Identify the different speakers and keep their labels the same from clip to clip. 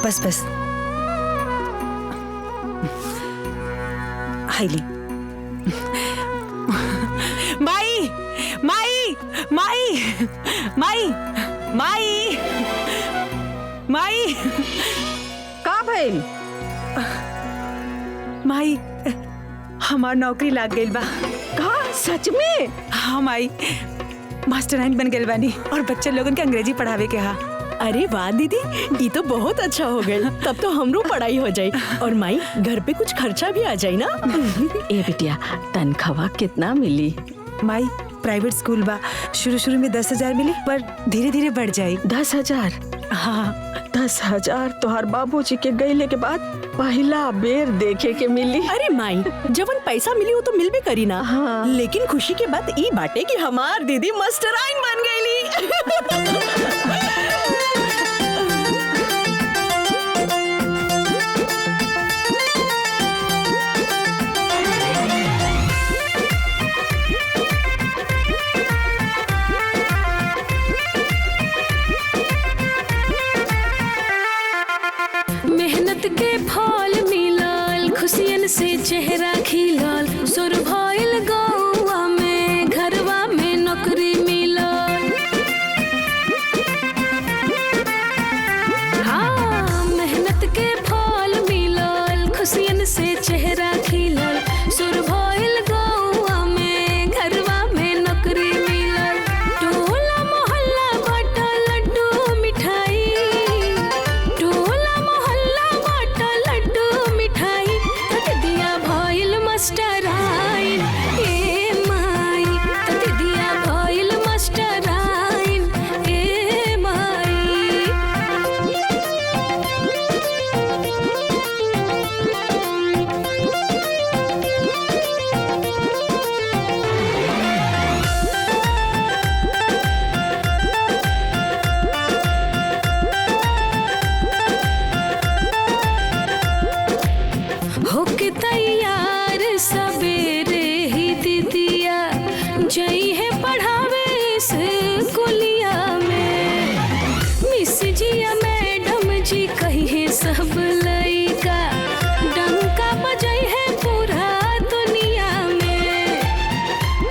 Speaker 1: बस बस highly माई माई माई माई माई माई
Speaker 2: का भइल?
Speaker 1: माई हमार नौकरी लाग गइल बा।
Speaker 2: का सच में?
Speaker 1: हाँ माई, मास्टरलाइन बन गइल बानी और बच्चे लोगन के अंग्रेजी पढ़ावे के। हाँ
Speaker 3: अरे वाह दीदी, ये तो बहुत अच्छा हो गई। तब तो हमरो पढ़ाई हो जाई और माई घर पे कुछ खर्चा भी आ जाए ना।
Speaker 2: ए बिटिया, तनख्वाह कितना मिली?
Speaker 1: माई प्राइवेट स्कूल बा, शुरू में 10,000 मिली पर धीरे धीरे बढ़ जाई।
Speaker 2: 10,000?
Speaker 1: हाँ
Speaker 2: 10,000 तोहर बाबूजी के गईले के बाद पहला बेर देखे के मिली।
Speaker 3: अरे माई, जवन पैसा मिली वो तो मिल भी करी ना।
Speaker 2: हाँ।
Speaker 3: लेकिन खुशी के बात ई बाटे कि हमार दीदी मास्टराइन बन गईली।
Speaker 4: मेहनत के फल मिलल, खुशियन से चेहरा खिलल, सुर भइल गौवा में, घरवा में नौकरी मिलल। हाँ मेहनत के फल मिलल, खुशियन से चेहरा खिलल, सुर भइल गौवा में, घरवा में नौकरी मिलल। टोला मोहल्ला बाटल लड्डू मिठाई, टोला मोहल्ला बाटल लड्डू मिठाई, तक दिया भइल मास्टराइन ए माई, तक दिया भइल मास्टराइन ए माई। होके तैयार सवेरे ही दीदिया जई है पढ़ावे स्कूलिया में। मिस जिया मैडम जी कही है सब लइका, डंका बजई है पूरा दुनिया में।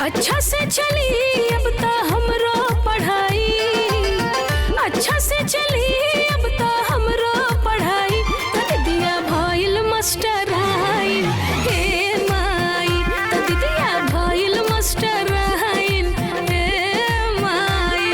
Speaker 4: अच्छा से चली अब तो हमरो पढ़ाई, अच्छा से चली अब तो हमरो पढ़ाई, तक दिया भइल मास्टराइन हे माई, तक दिया भइल मास्टराइन हे माई।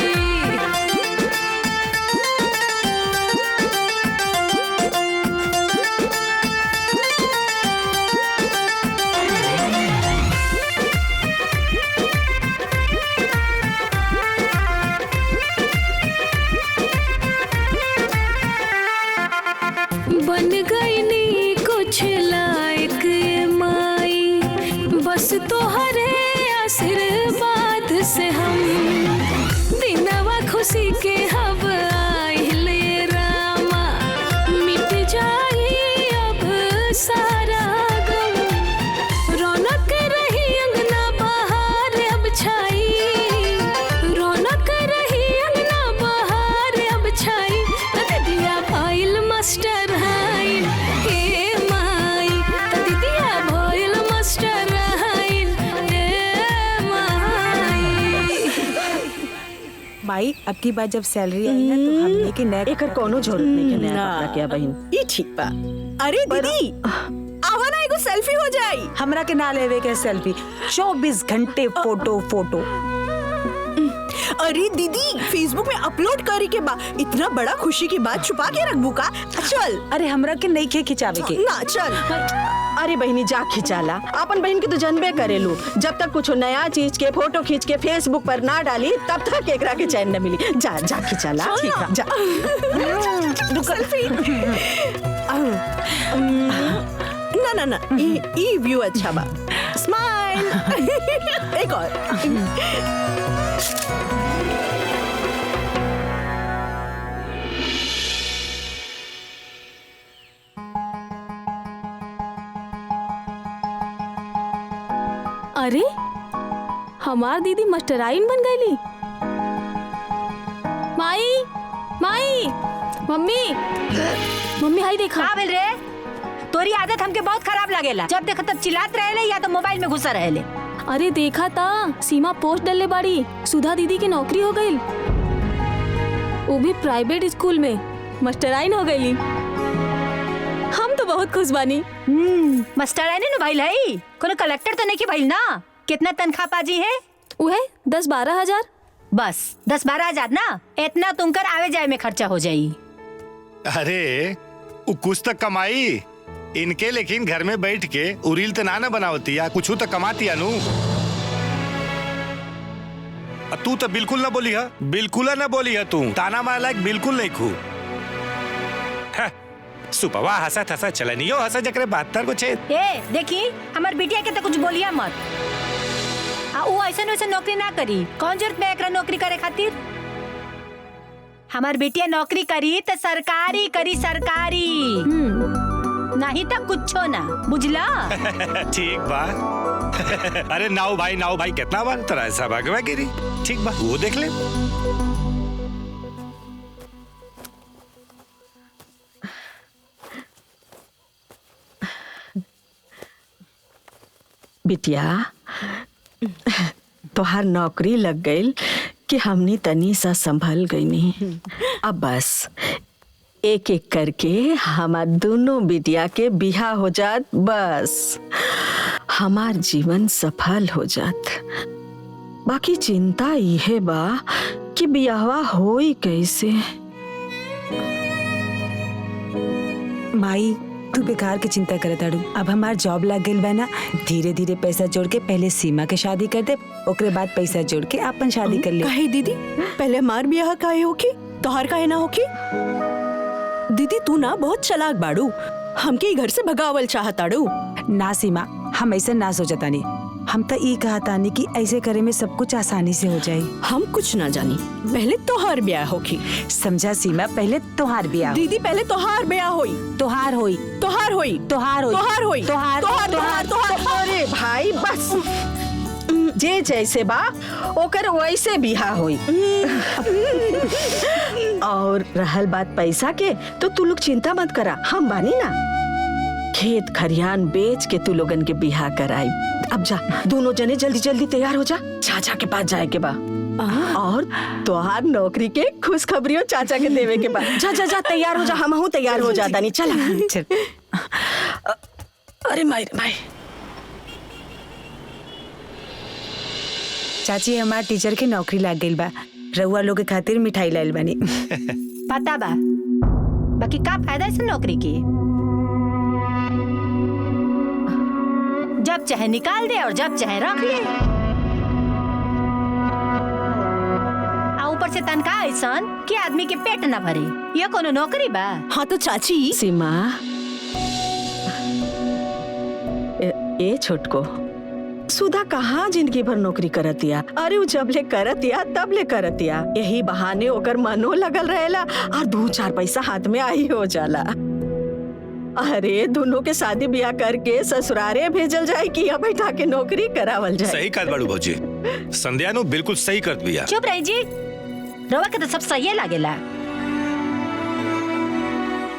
Speaker 4: बन गई नी कुछ लायक ये माई, बस तोहरे आशीर्वाद से हम दिनवा खुशी के हब आइले रामा। मिट जाई अब सारा गम, रौनक रही अंगना बहार अब छाई, रौनक रही अंगना बहार अब छाई, तक दिया भइल मास्टराइन हे माई, तक दिया भइल मास्टराइन हे माई।
Speaker 1: माई अब की बार जब सैलरी आई ना तो हमने के नया
Speaker 2: एकर कोनो जरूरत नहीं के नया
Speaker 3: ना।
Speaker 2: कपड़ा के बहिन।
Speaker 3: ये ठीक बा। अरे दीदी, आवा ना एगो सेल्फी हो जाई।
Speaker 1: हमरा के ना लेवे के सेल्फी, 24 घंटे फोटो फोटो।
Speaker 3: अरे दीदी, फेसबुक में अपलोड करे के बा, इतना बड़ा खुशी की बात छुपा के रखबू का? चल।
Speaker 1: अरे हमरा के नहीं खिंचावे के
Speaker 3: ना चल।
Speaker 2: अरे बहिनी जा खिंचाला, अपन बहन के तो जनबे करेलू। जब तक कुछ नया चीज के फोटो खींच के फेसबुक पर ना डाली तब तक एकरा के चैन न मिली। जा जा खिंचाला।
Speaker 3: ठीक है,
Speaker 2: जा।
Speaker 3: सेल्फी। ना ना ना, ये व्यू अच्छा बा। स्माइल। एक और।
Speaker 4: अरे हमार दीदी मास्टराइन बन गईली। माई माई मम्मी मम्मी हाई देखा।
Speaker 5: का भेल रे? तोरी आदत हमके बहुत खराब लागेला। जब देखो तब चिल्लात रहेले या तो मोबाइल में घुसा रहेले।
Speaker 4: अरे देखा था सीमा पोस्ट डलले बाड़ी, सुधा दीदी की नौकरी हो गई, वो भी प्राइवेट स्कूल में मास्टराइन हो गई। हम तो बहुत खुश बानी।
Speaker 5: मास्टराइन नु भाई है, कोनो कलेक्टर तो नहीं की भाई ना। कितना तनख्वाह पाजी है?
Speaker 4: वो है 10-12 हजार।
Speaker 5: बस 10-12 हजार ना, इतना तुमकर आवे जाए में खर्चा हो जाई।
Speaker 6: अरे वो कुछ तक कमाई इनके, लेकिन घर में बैठ के उरील तो ना बनावती या कुछ तो कमाती अनु। तू तो बिल्कुल ना बोली है, बिल्कुल ना बोली है। तू ताना मार लायक बिल्कुल नहीं खू। सुपवा हंसा थसा चलनियो हंसा जकरे 72 को छेद।
Speaker 5: ए देखी हमार बिटिया के तो कुछ बोलिया मत। वो ऐसा वैसा नौकरी ना करी, कौन जरूरत में एकरा नौकरी करे खातिर? हमार बिटिया नौकरी करी तो सरकारी करी, सरकारी नहीं तो कुछो ना, बुझला?
Speaker 6: ठीक बा। अरे नाव भाई कितना बार तरह ऐसा भागवा गिरी। ठीक बा, वो देख ले।
Speaker 2: बिटिया तोहार नौकरी लग गई कि हमनी तनी सा संभल गईनी। अब बस एक एक करके हमार दोनों बिटिया के बिहा हो जात, बस हमार जीवन सफल हो जात। बाकी चिंता इहे बा कि बियाहवा होई कैसे।
Speaker 1: माई तू बेकार के चिंता करत आड़ू। अब हमार जॉब लग गइल बा ना, धीरे धीरे पैसा जोड़ के पहले सीमा के शादी कर दे, ओकरे बाद पैसा जोड़ के अपन शादी कर ले।
Speaker 3: काहे दीदी, पहले हमार ब्याह काहे होकी, तोहार काहे ना होकी? दीदी तू ना बहुत चालाक बाड़ू, हमके ई घर से भगावल चाहताड़ू।
Speaker 1: ना सीमा, हम ऐसा ना सोचतानी। हम तो ई कहतानी कि ऐसे करे में सब कुछ आसानी से हो जाए।
Speaker 3: हम कुछ ना जानी, पहले तोहार ब्याह होकी।
Speaker 1: समझा सीमा, पहले तोहार ब्याह।
Speaker 3: दीदी पहले तोहार ब्याह होई,
Speaker 1: तोहार होई,
Speaker 3: तोहार होई,
Speaker 1: तोहार होई,
Speaker 3: तोहार होई,
Speaker 1: तोहार
Speaker 3: तोहार तोहार।
Speaker 2: अरे भाई बस, जे जैसे बा ओकर वैसे बिहा होई। और रहल बात पैसा के, तो तू लोग चिंता मत करा, हम बानी ना। खेत खरियान बेच के तू लोगन के बिहा कराई। अब जा दोनों जने जल्दी जल्दी तैयार हो जा, चाचा के पास जाए के बा। और तोहार नौकरी के खुशखबरियों चाचा के देवे के बा। जा जा जा तैयार हो जा, हम हूँ तैयार हो जाता नहीं। चला
Speaker 1: चल।
Speaker 2: अरे माई माई।
Speaker 1: चाची हमार टीचर के नौकरी लाग गइल बा, रउआ लोग के खातिर मिठाई लाइल बानी।
Speaker 5: पता बा, बाकी का फायदा इस नौकरी की? जब चाहे निकाल दे और जब चाहे रख ले। ऊपर से तनख्वाह ऐसन कि आदमी के पेट न भरे। ये कोनो नौकरी बा?
Speaker 3: हाँ तो चाची।
Speaker 2: सीमा, ए छोटको, सुधा कहाँ जिंदगी भर नौकरी करतिया। अरे वो जब ले करतिया तब ले करतिया, यही बहाने ओकर मनो लगल रहेला और 2-4 पैसा हाथ में आई हो जाला। अरे दोनों के शादी ब्याह करके ससुरारे भेजल जाए कि या बैठा के नौकरी करावल जाए।
Speaker 6: सही कहत बाड़ू भौजी, संध्या नु बिल्कुल सही करत बिया।
Speaker 5: चुप रही जी, रवा के तो सब सही लागेला।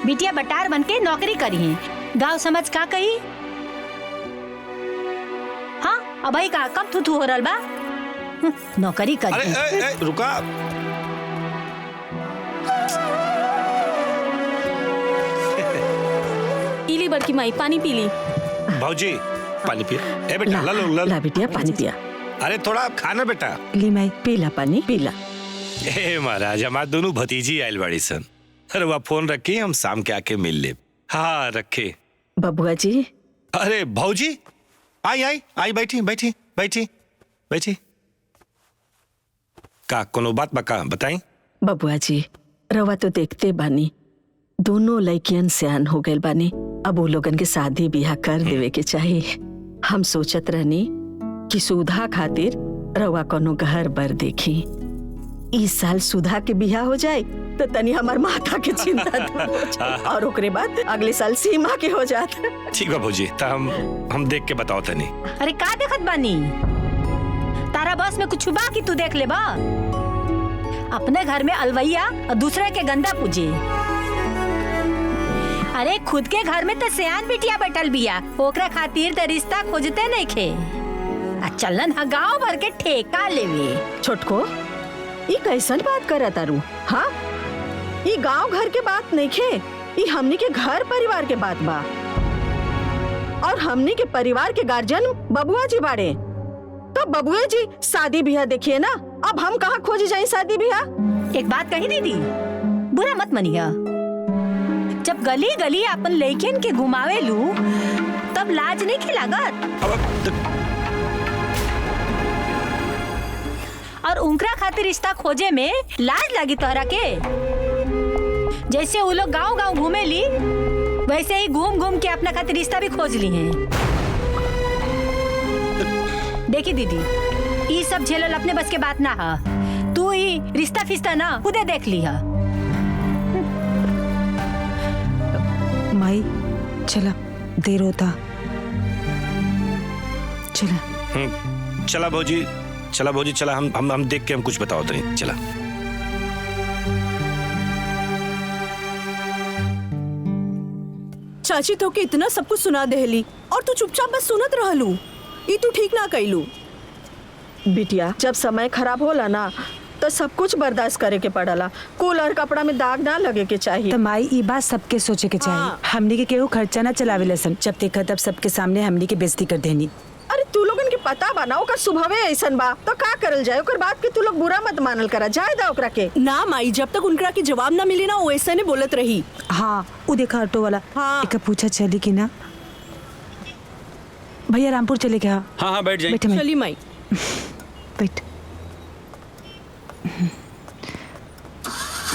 Speaker 5: बिटिया बटार बन के नौकरी करी है, गाँव समझ का कही? हाँ अब भाई का कब थू हो रहा बा? नौकरी करी।
Speaker 6: अरे रुका,
Speaker 4: इली बड़की माई पानी पी ली।
Speaker 6: भौजी पानी पिया। ए बेटा ला लो
Speaker 2: ला बिटिया पानी पिया।
Speaker 6: अरे थोड़ा खाना बेटा।
Speaker 1: ली माई।
Speaker 2: पीला पानी पीला।
Speaker 6: ए महाराज, हमार दोनों भतीजी आयल बाड़ी सन। अरे वह फोन रखी, हम शाम के आके मिल ले। हाँ रखे।
Speaker 2: बबुआ जी।
Speaker 6: अरे भौजी आई आई आई, बैठी बैठी बैठी बैठी। का कोनो बात बका बताई?
Speaker 2: बबुआ जी रवा तो देखते बानी, दोनों लड़कियन सियान हो गए बानी। अब वो लोगन के शादी ब्याह कर देवे के चाहिए। हम सोचत रहनी कि सुधा खातिर रवा कोनो घर बर देखी। इस साल सुधा के बियाह हो जाए तो तनी हमार माता के चिंता हो जाए, और ओकरे बाद अगले साल सीमा के हो जात।
Speaker 6: ठीक है भौजी, तो हम देख के बताओ तनी।
Speaker 5: अरे का देखत बानी? तारा बस में कुछ बा कि तू देख ले बा? अपने घर में अलवैया और दूसरे के गंदा पूजे। अरे खुद के घर में तो सियान बिटिया बैठल बिया, ओकरा खातिर तो रिश्ता खोजते नहीं खे। चलन हा गाँव भर के ठेका लेवे।
Speaker 2: छोटको, ये कैसन बात करत तारू? हाँ, ये गांव घर के बात नहीं खे, ये हमनी के घर परिवार के बात बा। और हमनी के परिवार के गार्जियन बबुआ जी बाड़े, तो बबुआ जी शादी ब्याह देखिए ना। अब हम कहाँ खोज जाए शादी ब्याह?
Speaker 5: एक बात कही दीदी, बुरा मत मनिया। जब गली गली अपन लड़कियन के घुमावे लू तब लाज नहीं खिलागत। और उनकरा खातिर रिश्ता खोजे में लाज लगी तोहरा के? जैसे वो लोग गांव गांव घूमे ली, वैसे ही घूम घूम के अपना खातिर रिश्ता भी खोज ली हैं। देखी दीदी, ये सब झेलल अपने बस के बात ना है। तू ही रिश्ता फिस्ता ना खुदे देख ली है।
Speaker 1: माई चला, देर होता। चला
Speaker 7: चला भौजी, चला भौजी, चला हम देख के हम कुछ बताओ तो नहीं। चला
Speaker 3: चाची तो के इतना सब कुछ सुना देहली और तू चुपचाप बस सुनत रहलू। ये तू ठीक ना कैलू।
Speaker 2: बिटिया, जब समय खराब होला ना तो सब कुछ बर्दाश्त करे के पड़ला। कूलर कपड़ा में दाग ना लगे के चाहिए।
Speaker 1: तो माई ये बात सबके सोचे के चाहिए।
Speaker 3: हाँ।
Speaker 1: हमनी के केहू खर्चा ना चलावे लसन, जब देखा तब सबके सामने हमनी के बेइज्जती कर देनी।
Speaker 2: अरे तू लोगन के पता बना ओकर स्वभावे ऐसन बा, तो का करल जाए? ओकर बात के तू लोग बुरा मत मानल करा, जाए दा ओकरा के।
Speaker 3: ना माई, जब तक उनकरा के जवाब ना मिली ना वो ऐसे ने बोलत रही।
Speaker 1: हाँ, वो देखा ऑटो वाला।
Speaker 3: हाँ।
Speaker 1: एक पूछा चली कि ना। भैया रामपुर चले क्या?
Speaker 8: हाँ हाँ बैठ जाइए।
Speaker 1: बैठे माई,
Speaker 3: चली माई।
Speaker 1: बैठ।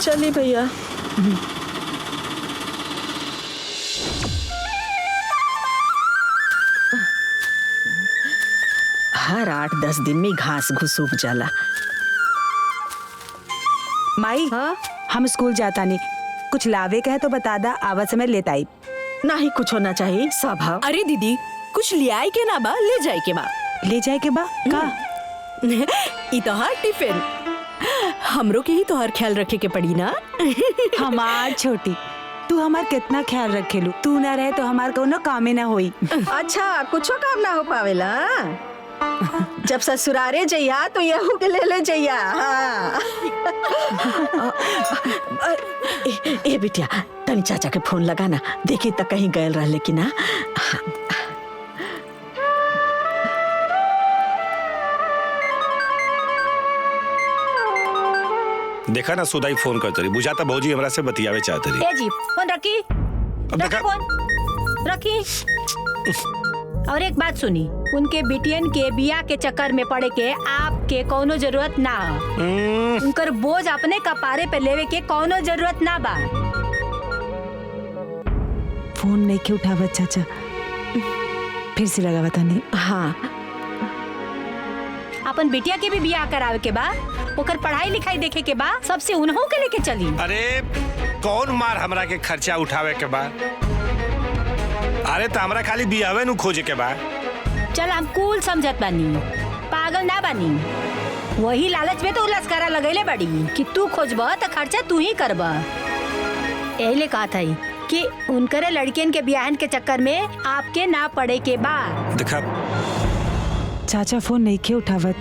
Speaker 2: चलिए भैया। हर 8-10 दिन में घास घुस उग जाला।
Speaker 1: माई
Speaker 2: हाँ?
Speaker 1: हम स्कूल जाता नहीं, कुछ लावे का है तो बता दा, आवाज समय लेता आई।
Speaker 2: नहीं कुछ होना चाहिए स्वभाव।
Speaker 3: अरे दीदी, कुछ ले आए के ना बा, ले जाए के बा।
Speaker 1: ले जाए के बा का?
Speaker 3: ई तोहार टिफिन, हमरो के ही तोहार ख्याल रखे के पड़ी ना।
Speaker 1: हमार छोटी, तू हमार कितना ख्याल रखेलू। तू ना रहे तो हमार कोनो कामे ना होई।
Speaker 2: अच्छा, कुछो काम ना हो पावेला। जब ससुरारे जइया तो यहू के ले जइया। हाँ। ए बिटिया, तनी चाचा के फोन लगा ना, देखी तक कहीं गए रहले कि ना।
Speaker 7: देखा ना, सुधाई फोन करते रही, बुझाता भौजी हमरा से बतियावे चाहते रही।
Speaker 5: ए जी, फोन रखी।
Speaker 7: अब
Speaker 5: रखी
Speaker 7: देखा-
Speaker 5: फोन, रखी। और एक बात सुनी, उनके बिटियन के बिया के चक्कर में पड़े के आपके कोनो जरूरत ना। उनकर बोझ अपने कपारे पे लेवे के कोनो जरूरत ना बा।
Speaker 1: फोन नहीं के उठावत चाचा, फिर से लगावा तानी।
Speaker 2: हाँ,
Speaker 5: अपन बिटिया के भी बिया करावे के बा, ओकर पढ़ाई लिखाई देखे के बा, सबसे उन्हों के लेके चली।
Speaker 6: अरे कौन मार हमरा के खर्चा उठावे के बा? अरे तो हमरा खाली बियावे नु खोजे के बा।
Speaker 5: चल हम कूल समझत बानी, पागल ना बानी। वही लालच में तो लस्करा लगैले बड़ी कि तू खोजब तो खर्चा तू ही करब। एहिले कहा था कि उनकरे लड़कियन के बियाहन के चक्कर में आपके ना पड़े के बा।
Speaker 7: देखा
Speaker 1: चाचा फोन नहीं के उठावत।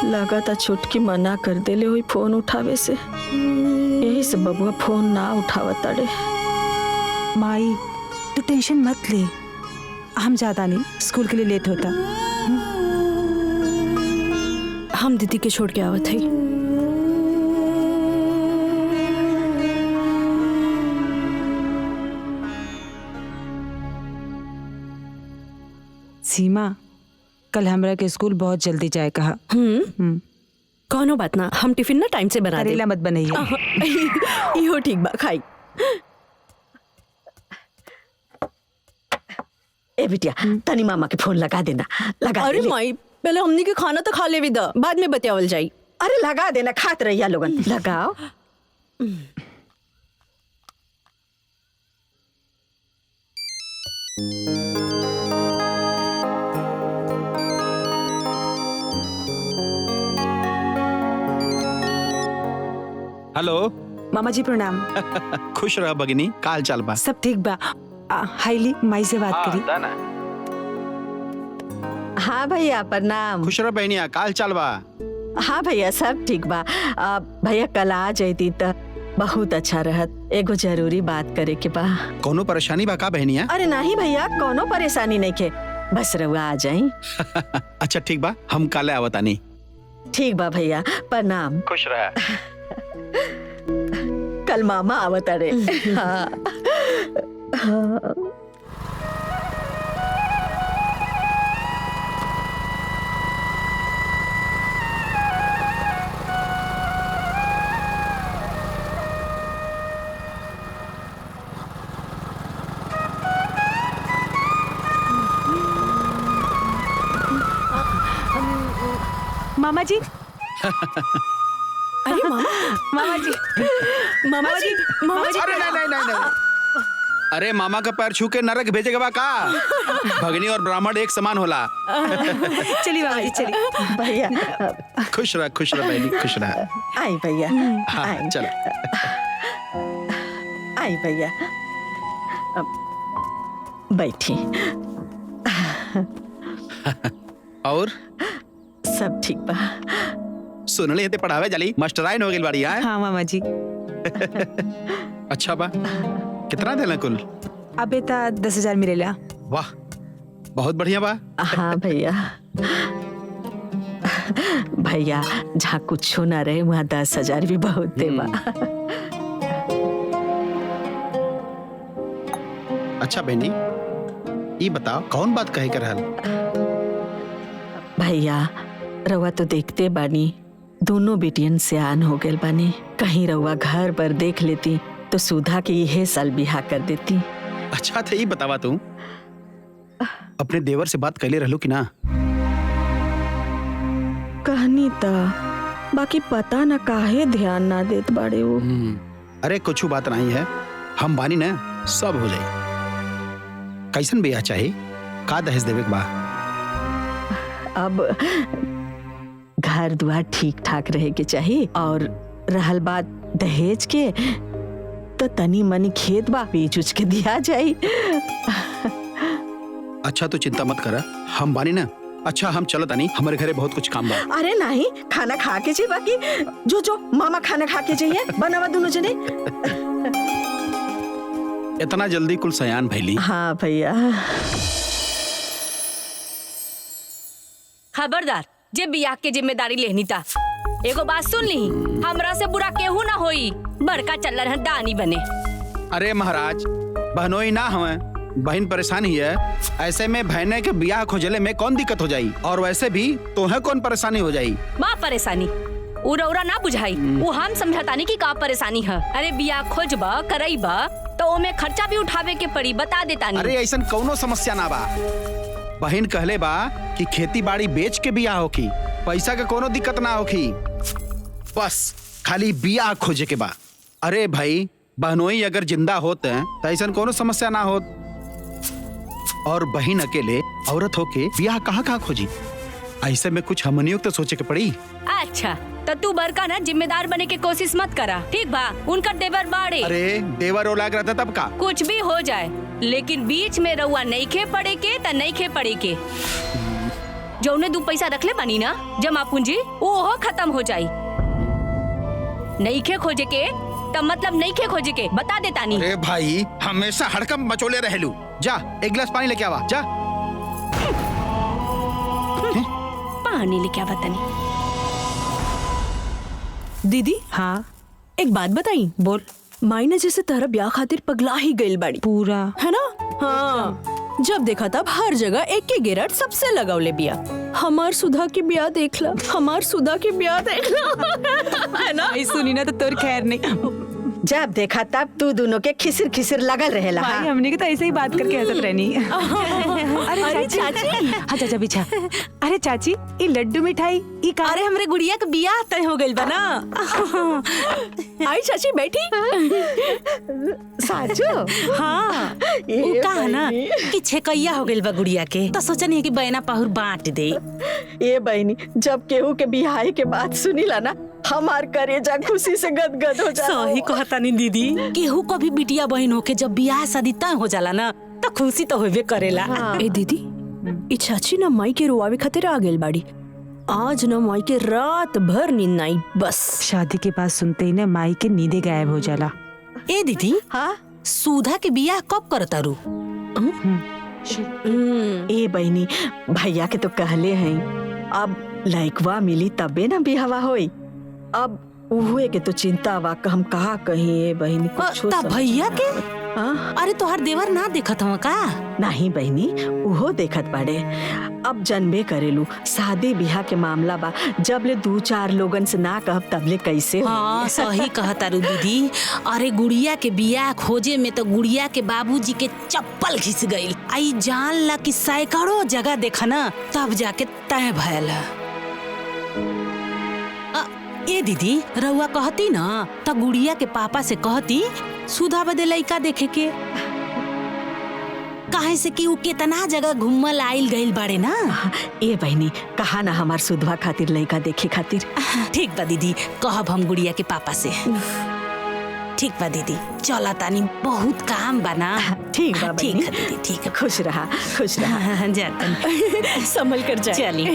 Speaker 2: लगा था छुटकी मना कर देले हुई फोन उठावे से, यही से बबुआ फोन ना उठावत ताड़े।
Speaker 1: माई तू टेंशन मत ले, हम जाता नहीं, स्कूल के लिए लेट होता।
Speaker 3: हम दीदी के छोड़ के आवत है।
Speaker 1: सीमा, कल हमरा के स्कूल बहुत जल्दी जाए कहा।
Speaker 3: कौनो बात ना, हम टिफिन ना टाइम से बना दे।
Speaker 1: करेला मत बनइया।
Speaker 3: इहो ठीक बा, खाई।
Speaker 2: ए बिटिया, तनी मामा के फोन लगा देना, लगा
Speaker 3: अरे
Speaker 2: दे।
Speaker 3: माई, पहले हमनी के खाना तो खा लेवी दा, बाद में बतियावल जाई।
Speaker 2: अरे लगा देना, खात रहिया लोगन, लगाओ।
Speaker 8: हेलो
Speaker 1: मामा जी प्रणाम।
Speaker 8: खुश रह भगिनी, काल चल बा।
Speaker 1: सब ठीक बा। हाईली माई से बात करी।
Speaker 2: हाँ भैया प्रणाम।
Speaker 8: खुश रह बहनिया, काल चल बा।
Speaker 2: हाँ भैया सब ठीक बा। भैया कल आ जैती त बहुत अच्छा रहत। एगो जरूरी बात करे के बा।
Speaker 8: कोनो परेशानी बा का बहनिया?
Speaker 2: अरे नहीं भैया, कोनो परेशानी नहीं के, बस रउआ आ जाई।
Speaker 8: अच्छा ठीक बा, हम काले आवतानी।
Speaker 2: ठीक बा भैया, प्रणाम।
Speaker 8: खुश रह।
Speaker 2: कल मामा आवत रे। हाँ। हाँ।
Speaker 1: मामा जी।
Speaker 3: अरे मामा,
Speaker 1: मामा जी।
Speaker 3: मामा जी, मामा जी।
Speaker 8: अरे नहीं। अरे मामा का पैर छू के नरक भेजेगा बा का? भगनी और ब्राह्मण एक समान होला।
Speaker 1: चलिए मामा जी चलिए।
Speaker 2: भैया
Speaker 8: खुश रह बहनी, खुश रह।
Speaker 2: आई भैया।
Speaker 8: हाँ
Speaker 2: आई।
Speaker 8: चलो।
Speaker 2: आई भैया, बैठी।
Speaker 8: और
Speaker 2: सब ठीक बा।
Speaker 8: सुन ले ते पढ़ावे जाली मास्टराइन हो गेल बाड़ी।
Speaker 1: हाँ मामा जी।
Speaker 8: अच्छा बा, कितना देला कुल?
Speaker 1: अबे ता 10,000 मिलेला।
Speaker 8: वाह, बहुत बढ़िया बा।
Speaker 2: हाँ भैया। भैया जहाँ कुछ ना रहे वहाँ 10,000 भी बहुत दे बा।
Speaker 8: अच्छा बहनी, ये बताओ कौन बात कहे कर रहल?
Speaker 2: भैया रउआ तो देखते बानी, दोनों बेटियन से आन हो गए बानी। कहीं रउआ घर पर देख लेती तो सुधा के यह साल बिहा कर देती।
Speaker 8: अच्छा था, ये बतावा तू अपने देवर से बात कैले रहलू कि ना?
Speaker 2: कहनी ता, बाकी पता न काहे ध्यान ना देत बाड़े वो।
Speaker 8: अरे कुछ बात नहीं है, हम बानी ना, सब हो जाए। कैसन बिया चाहे, का दहेज देवे के बा?
Speaker 2: अब घर द्वार ठीक ठाक रहे के चाहिए, और रहल बात दहेज के, तो तनी मनी खेत बा बेच उच के दिया जाए।
Speaker 8: अच्छा तो चिंता मत करा, हम बानी ना। अच्छा हम चलत आनी, हमारे घरे बहुत कुछ काम बा।
Speaker 2: अरे नहीं, खाना खा के चाहिए। बाकी जो मामा खाना खा के चाहिए बनावा दोनों जने।
Speaker 8: इतना जल्दी कुल सयान भैली?
Speaker 2: हाँ भैया।
Speaker 9: खबरदार, जे बियाह के जिम्मेदारी लेनी था। एगो बात सुन ली, हमरा से बुरा केहू ना होई, बड़का चल रहा दानी बने।
Speaker 8: अरे महाराज, बहनोई ना हमें, बहन परेशान ही है। ऐसे में बहने के बियाह खोजले में कौन दिक्कत हो जाई? और वैसे भी तो है कौन परेशानी हो जाई?
Speaker 9: माँ परेशानी उरा ना बुझाई, वो हम समझातानी की का परेशानी है। अरे बियाह खोजबा करईबा तो ओमे खर्चा भी उठावे के पड़ी, बता देता नहीं।
Speaker 8: अरे ऐसा कौनो समस्या ना बा। बहन कहले बा कि खेती बाड़ी बेच के बियाह होखी, पैसा के कोनो दिक्कत ना होखी, बस खाली बियाह खोजे के बा। अरे भाई, बहनोई अगर जिंदा होते हैं तो ऐसा कोनो समस्या ना होत। और बहन अकेले औरत होके बियाह कहाँ खोजी? ऐसे में कुछ हमनियों तो सोचे के पड़ी।
Speaker 9: अच्छा तो तू बड़का ना जिम्मेदार बने के कोशिश मत करा, ठीक बा? उनका देवर बाड़े।
Speaker 8: अरे देवर ओलाग रहता तब का?
Speaker 9: कुछ भी हो जाए, लेकिन बीच में रउआ नहीं खे पड़े के त नहीं खे पड़े के। जौने 2 पैसा रखले बानी ना जमा पूंजी, वो खत्म हो जाई। नहीं खे खोजे के तब मतलब नहीं खे खोजे के, बता देता नहीं।
Speaker 8: अरे भाई, हमेशा हड़कम मचोले रहलू। जा एक गिलास पानी लेके आवा, जा।
Speaker 9: पानी लेके आवा तनी।
Speaker 3: दीदी,
Speaker 1: हाँ
Speaker 3: एक बात बताई।
Speaker 1: बोल।
Speaker 3: माई ने जैसे तारा ब्याह खातिर पगला ही गइल बाड़ी,
Speaker 1: पूरा
Speaker 3: है ना? हाँ, जब देखा तब हर जगह एक के गिरट सबसे लगावले बिया। हमार सुधा की ब्याह देखला, हमार सुधा की ब्याह देखला। है ना?
Speaker 1: सुनी ना तो तोर खैर नहीं।
Speaker 2: जब देखा तब तू दोनों के खिसिर खिसिर लगल रहेला।
Speaker 1: भाई
Speaker 2: हाँ?
Speaker 1: हमने के तो ऐसे ही बात करके हंसत रहनी।
Speaker 3: अरे चाची।
Speaker 1: हाँ चाचा पीछा। अरे चाची, ये लड्डू मिठाई ये का?
Speaker 3: अरे हमरे गुड़िया का बियाह तय हो गइल बा ना। आई चाची बैठी।
Speaker 2: साजो।
Speaker 10: हाँ, वो कहा ना कि छेकैया हो गइल बा गुड़िया के, तो सोचनी है कि बहना पाहुर बांट दे।
Speaker 2: ये बहनी, जब केहू के बिहाई के बात सुनीला ना हमार करेजा खुशी से गदगद हो जाता।
Speaker 10: सही कहता नहीं दीदी, केहू को भी बिटिया बहन होके जब बियाह शादी तय हो जाला ना तो खुशी तो होबे करेला।
Speaker 3: ए दीदी, ई चाची ना माई के रोआवे खातिर आ गेल बाड़ी। आज ना माई के रात भर नींद नहीं बस।
Speaker 1: शादी के बाद सुनते ही ना माई के नींदे गायब हो जाला।
Speaker 10: ए दीदी,
Speaker 2: हाँ
Speaker 10: सुधा के बियाह कब करता रू?
Speaker 2: ए बहनी, भैया के तो कहले हैं अब लइकवा मिली तबे ना बिहवा होई। अब उहुए के तो चिंता बा, हम कहा कहीं ए बहनी कुछ
Speaker 10: ता भैया के? अरे तोहर देवर ना देखत हवा का?
Speaker 2: नहीं बहनी, उहो देखत बाड़े। अब जनबे करेलू शादी बियाह के मामला बा, जब ले 2-4 लोगन से ना कहब तबले कैसे हो।
Speaker 10: हाँ सही कहता रू दीदी। अरे गुड़िया के बियाह खोजे में तो गुड़िया के बाबूजी के चप्पल घिस गईल। आई जान ला कि सैकड़ों जगह देखा ना तब जाके तय भयल। ए दीदी, रउआ कहती ना त गुड़िया के पापा से कहती सुधा बदे लइका देखे के, काहे से कि उ केतना जगह घूमल आइल गइल बाड़े ना।
Speaker 2: ए बहनी, कहा ना हमार सुधवा खातिर लइका देखे खातिर।
Speaker 10: ठीक बा दीदी, कहब हम गुड़िया के पापा से। ठीक बा दीदी, चला तानी, बहुत काम बा ना।
Speaker 2: ठीक बा
Speaker 10: ठीक
Speaker 2: बहनी,
Speaker 10: है दीदी, ठीक है।
Speaker 2: खुश रहा खुश रहा।
Speaker 10: जाता
Speaker 3: संभल कर जा।
Speaker 10: चलिए।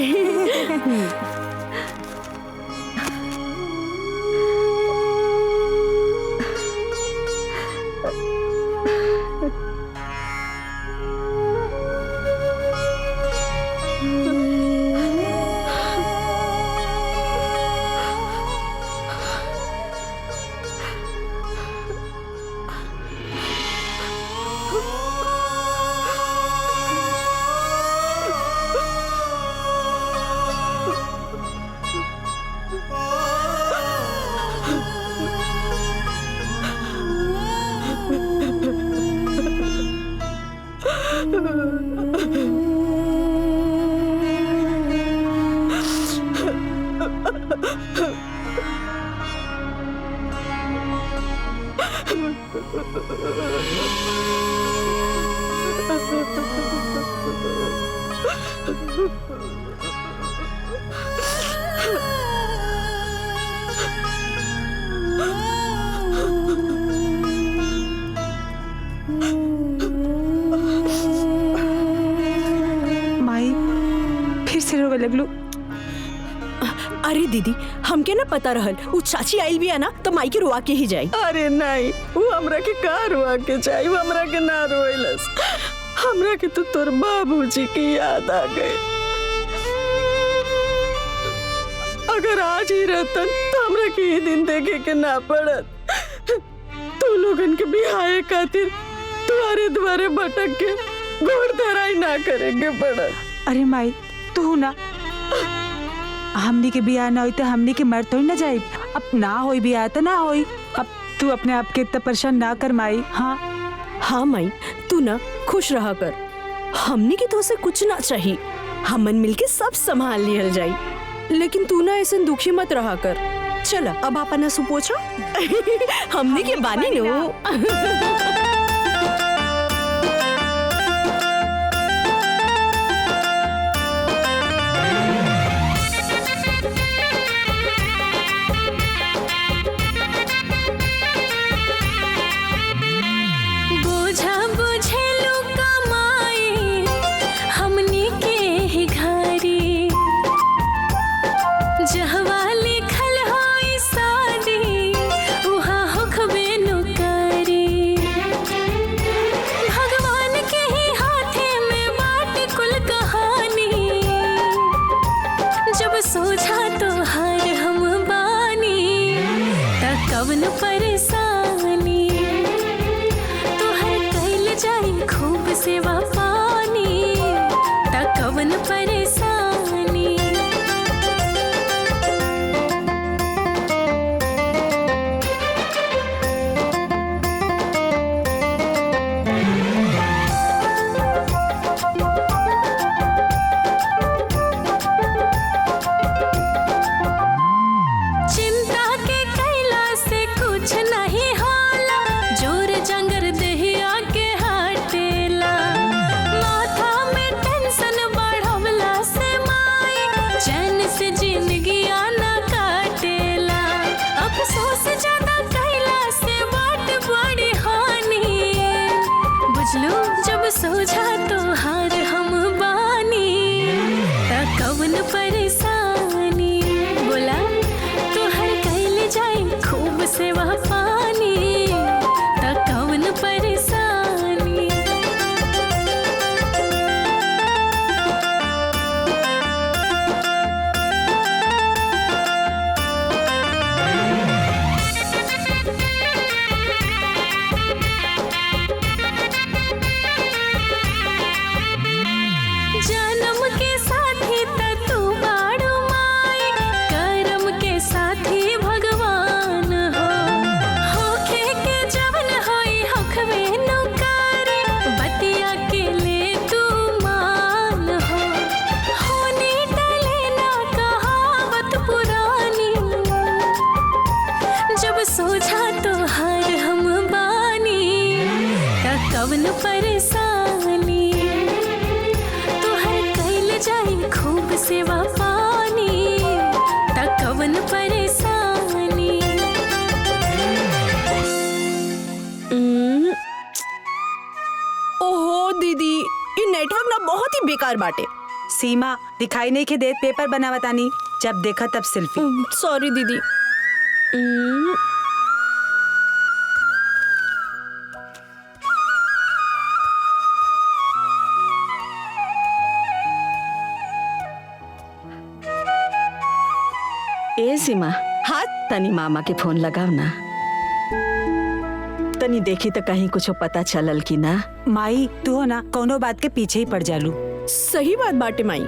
Speaker 1: माई फिर से रोवे लगलू।
Speaker 3: अरे दीदी, हमके ना पता रहल उ चाची आइल भी है ना तो माई के रुआ के ही जाई।
Speaker 2: अरे नहीं, वो हमरा के का रुआ के चाहिए, वो हमरा के ना रोइलस। हमरा के तो तोर बाबूजी की याद आ गई। अगर आज ही रहतन तो हमरा के ये दिन देखे के ना पड़त। तू लोगन के बिहाए खातिर तुम्हारे द्वारे भटक के घोड़ धराई ना करेंगे पड़त।
Speaker 1: अरे माई तू ना, हमनी के बियाह ना होई तो हमनी के मर थोड़ी ना जाए। अब ना होई बियाह तो ना होई। अब तू अपने आप के इतना परेशान ना कर माई। हाँ
Speaker 3: हाँ माई, तू ना खुश रहा कर। हमने की तो से कुछ ना चाहिए, हमन मिलके सब संभाल लियल जाई। लेकिन तू ना ऐसे दुखी मत रहा कर। चला अब आपन सु पूछो। हमने के बानी नो।
Speaker 11: चैन से जिंदगी आना काटेला।
Speaker 4: कवन परेशानी तोहर कैल जाए खूब सेवा पानी त कवन परेशानी।
Speaker 3: ओहो दीदी, ये नेटवर्क ना बहुत ही बेकार बाटे।
Speaker 1: सीमा दिखाई नहीं के देत पेपर बनावतानी, जब देखा तब सेल्फी।
Speaker 3: सॉरी दीदी।
Speaker 2: ए सीमा, हाँ तनी मामा के फोन लगाव ना, तनी देखी तो कहीं कुछ पता चलल की ना।
Speaker 1: माई तू हो ना कोनो बात के पीछे ही पड़ जालू।
Speaker 3: सही बात बाटे माई।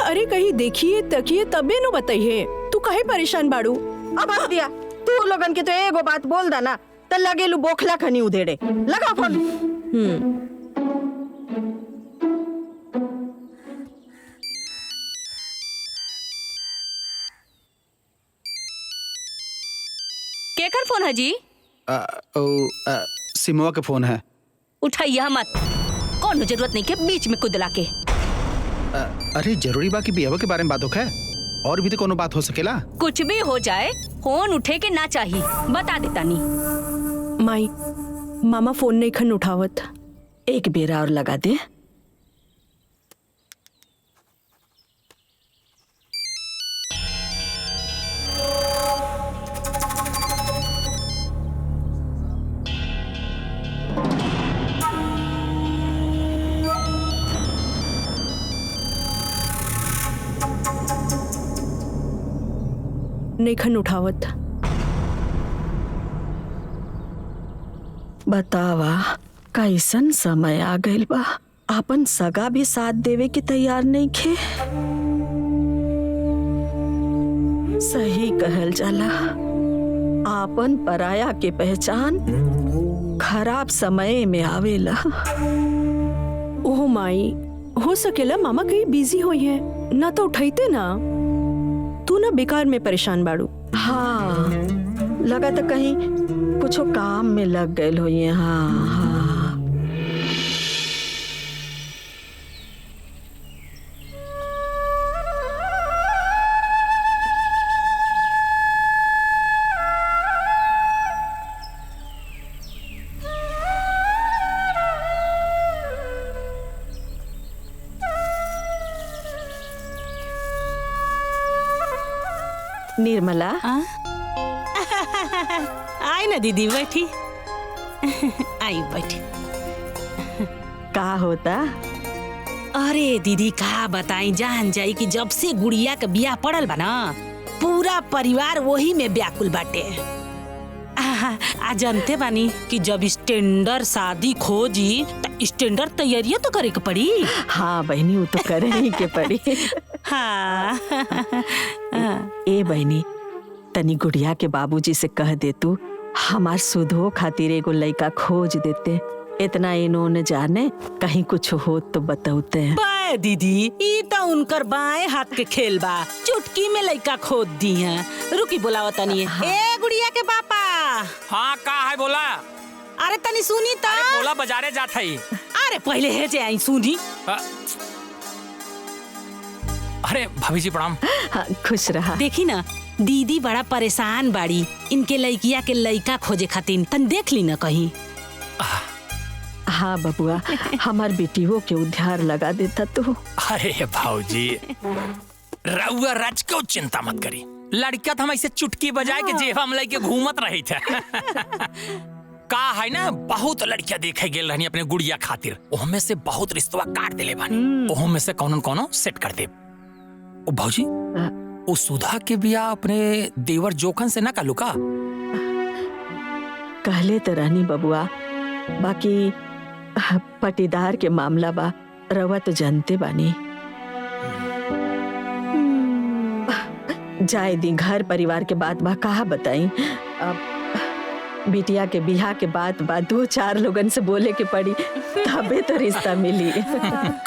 Speaker 3: अरे कहीं देखिए तकिए तबे नु बताइए, तू काहे परेशान बाड़ू?
Speaker 2: अब आ दिया तू लोगन के तो एगो बात बोल दा ना त लगेलू बोखला खनी उधेड़े। लगा फोन।
Speaker 9: केकर फोन है जी?
Speaker 8: सिमवा का फोन है।
Speaker 9: उठाइया मत, कौन जरूरत नहीं के बीच में कुदला के।
Speaker 8: अरे जरूरी बा कि बियाह के बारे में बात होखे, और भी तो कोनो बात हो सकेला।
Speaker 9: कुछ भी हो जाए फोन उठे के ना चाहिए, बता देता नहीं।
Speaker 3: माई मामा फोन नहीं खन उठावत।
Speaker 2: एक बेरा और लगा दे।
Speaker 3: नहीं खन उठावत।
Speaker 2: बतावा कैसन समय आ गइल बा, आपन सगा भी साथ देवे के तैयार नहीं खे। सही कहल जाला, आपन पराया के पहचान खराब समय में आवेला।
Speaker 3: ओह माई, हो सकेला मामा कहीं बिजी हुई है ना, तो उठाइते ना। तू ना बेकार में परेशान बाड़ू।
Speaker 2: हाँ लगा तो कहीं कुछ काम में लग गए हो ये। हाँ हाँ निर्मला,
Speaker 10: आई ना दीदी, बैठी। आई बैठी।
Speaker 2: का होता?
Speaker 10: अरे दीदी का बताई, जान जाई कि जब से गुड़िया के बियाह पड़ल बा ना, पूरा परिवार वही में व्याकुल बाटे। आ जानते बानी कि जब स्टैंडर्ड शादी खोजी तो स्टैंडर्ड तैयारियां तो करे के पड़ी।
Speaker 2: हाँ बहनी, वो तो करे ही के पड़ी।
Speaker 10: हाँ।
Speaker 2: ए बहनी, तनी गुड़िया के बाबूजी से कह दे तू हमार सुधो खातिर एगो लड़का खोज देते। इतना इन्होंने जाने, कहीं कुछ हो तो बताते हैं।
Speaker 10: बाय दीदी, ई तो उनकर बाएं हाथ के खेल बा, चुटकी में लड़का खोद दी है। रुकी बुलाओ तनी। हाँ। ए गुड़िया के पापा।
Speaker 11: हाँ का है बोला?
Speaker 10: अरे तनी सुनी ता।
Speaker 11: अरे बोला बाजारे जात है।
Speaker 10: अरे पहले है जे आई सुनी।
Speaker 11: अरे भाभी जी प्रणाम।
Speaker 2: हाँ, खुश रहा।
Speaker 10: देखी ना दीदी बड़ा परेशान बाड़ी, इनके लड़किया के लड़का खोजे खातिर, तन देख ली ना कहीं।
Speaker 2: हाँ बबुआ, हमार बेटियों के उद्धार लगा देता तू।
Speaker 11: अरे भाऊजी, रउआ राज क्यों चिंता मत करी, लड़का तो हम ऐसे चुटकी बजाए के जेब हम लेके घूमत रही थे। का है ना, बहुत लड़कियां देखे गेल रहनी अपने गुड़िया खातिर, ओहमे से बहुत रिश्तवा काट देले बानी, ओहमे से कौन कौन सेट कर दे। ओ भाऊजी, ओ सुधा के बिया अपने देवर जोखन से ना कालू का?
Speaker 2: कहले तो रहनी बबुआ, बाकी पटीदार के मामला बा, रवा तो जानते बानी। जाए दी, घर परिवार के बात बा, कहा बताई। अब बिटिया के बियाह के बात बा, 2-4 लोगन से बोले के पड़ी, तबे तो रिश्ता मिली।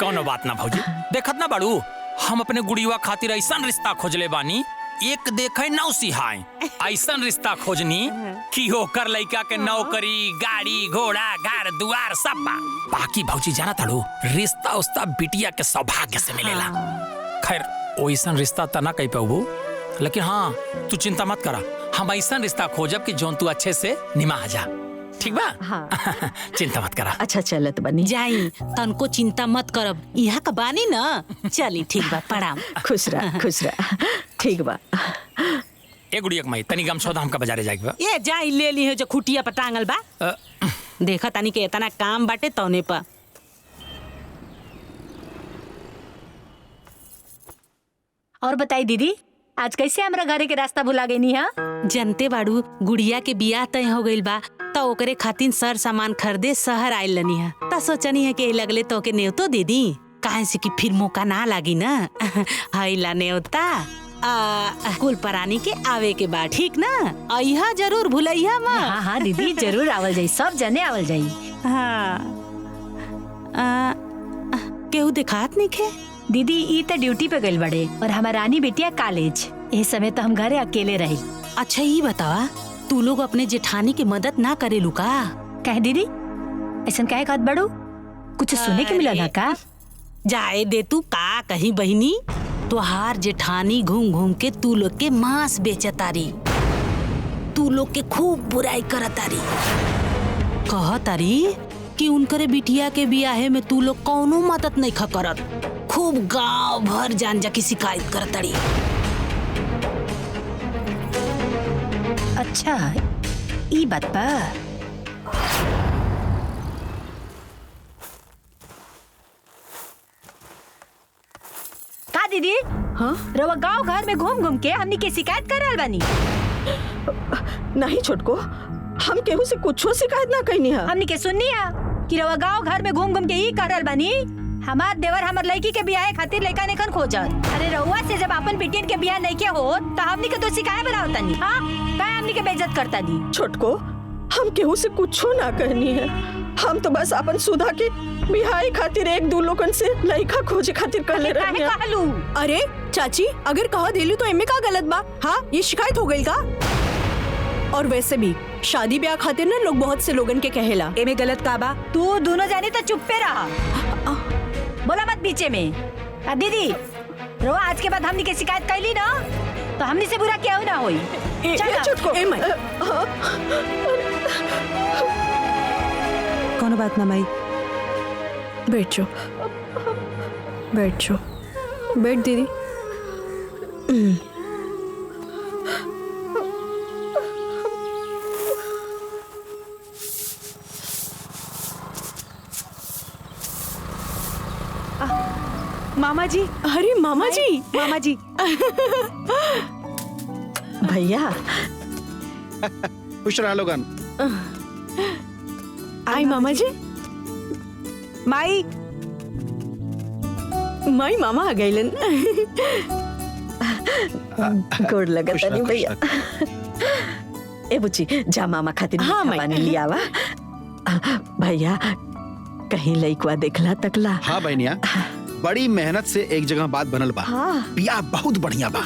Speaker 11: कौनो बात ना भाऊजी, देखत ना बाड़ू, हम अपने गुड़िया खातिर ऐसा रिश्ता खोजले बानी एक देखे नौ सिहाय ऐसा रिश्ता खोजनी कि होकर लड़का के नौकरी गाड़ी घोड़ा घर दुआर सब बा। बाकी भौजी जाना ताड़ू रिश्ता उस्ता बिटिया के सौभाग्य से मिलेला। खैर वैसा रिश्ता त ना कह पाबू, लेकिन हाँ तू चिंता मत करा, हम ऐसा रिश्ता खोजब कि जोन तू अच्छे से निमा जा। ठीक बा?
Speaker 2: हाँ।
Speaker 11: चिंता मत करा।
Speaker 2: अच्छा चलत बनी।
Speaker 10: जाई तनको चिंता मत करब, यहाँ का बानी ना। चली ठीक बा, प्रणाम।
Speaker 2: खुश रह। ठीक बा।
Speaker 11: ए गुड़िया के माई तनी गम सौदा हमका बाजारे जाके बा।
Speaker 10: ये जाई ले ली है जो खुटिया पर टांगल बा। देखा तानी के इतना काम बाटे तौने पर।
Speaker 5: और बताई दीदी, आज कैसे हमरा घरे के रास्ता भुला गई हा?
Speaker 10: जनते बाड़ू गुड़िया के बियाह तय हो गइल बा, तो ओकरे खातिर सर सामान खरीदे शहर आइल लनी है। त सोचनी है कि लगले तो के न्योतो दे दी, काहे से कि फिर मौका ना लागी ना। हईला न्योता कुल परानी के आवे के बाद, ठीक ना? अइहा जरूर भुलैया माँ।
Speaker 5: हाँ हाँ दीदी जरूर आवल जाई, सब जने आवल जाई।
Speaker 10: हाँ केहू दिखात नहीं खे?
Speaker 5: दीदी ई तो ड्यूटी पे गइल बड़े और हमारा रानी बिटिया कॉलेज। इस समय तो हम घरे अकेले रही।
Speaker 10: अच्छा ये बतावा, तू लोग अपने जेठानी की मदद ना करेलू का?
Speaker 5: कहे दीदी ऐसा कहे कहत बड़ू, कुछ सुने के मिला था का?
Speaker 10: जाए दे तू का कहीं बहिनी, तुहार जेठानी घूम घूम के तू लोग के मांस बेचतारी, तू लोग के खूब बुराई करतारी। कहतारी कि उनकरे बिटिया के बियाहे में तू लोग कौनो मदद नहीं खा करत, खूब गांव भर जान जा की शिकायत करतारी।
Speaker 5: अच्छा ई बात बा। का दीदी?
Speaker 2: हाँ
Speaker 5: रवा गांव घर में घूम घूम के हमनी के शिकायत कर रहल बानी।
Speaker 2: नहीं छोटको, हम केहू से कुछो शिकायत ना कइनी है।
Speaker 5: हमनी के सुननी है कि रवा गांव घर में घूम घूम के ई कर रहल बानी हमार देवर हमर लड़की के बियाह खातिर लड़का नेखन खोजत। अरे रउआ से जब अपन बिटियन के बियाह नहीं के हो तो हमनी के तो शिकायत बनावता नहीं। हाँ काय हमनी के बेइज्जत करता दी?
Speaker 2: छोटको, हम केहू से कुछो ना कहनी है, हम तो बस अपन सुधा के बिहाई खातिर एक दो लोगन से लड़का खोजे खातिर कहले रहनी है।
Speaker 5: कहलू?
Speaker 3: अरे चाची अगर कह देलू तो एमे का गलत बा? हाँ ये शिकायत हो गई का? और वैसे भी शादी ब्याह खातिर ना लोग बहुत से लोगन के कहेला।
Speaker 5: एमे गलत का बा? तू दोनों जाने तो चुप पे रहा, बोला मत बीचे में। दीदी रो आज के बाद हमनी के शिकायत कैली ना तो हमनी से बुरा क्या ना होई।
Speaker 1: कोनो बात ना माई।
Speaker 3: बैठ जाओ, बैठ जाओ, बैठ दीदी।
Speaker 1: मामा जी।
Speaker 3: अरे मामा जी।
Speaker 1: मामा जी।
Speaker 2: भैया
Speaker 8: खुश रहा लोगन।
Speaker 3: आई मामा जी।
Speaker 1: माई
Speaker 3: माई मामा आ गइलन।
Speaker 2: गोड़ लगता नहीं भैया। ए बुच्ची जा मामा खातिर
Speaker 3: हाँ,
Speaker 2: पानी लिया वा। भैया कहीं लइकवा देखला तकला?
Speaker 8: हाँ बहनिया, बड़ी मेहनत से एक जगह बात बनल बा।
Speaker 2: हाँ।
Speaker 8: बियाह बहुत बढ़िया बा।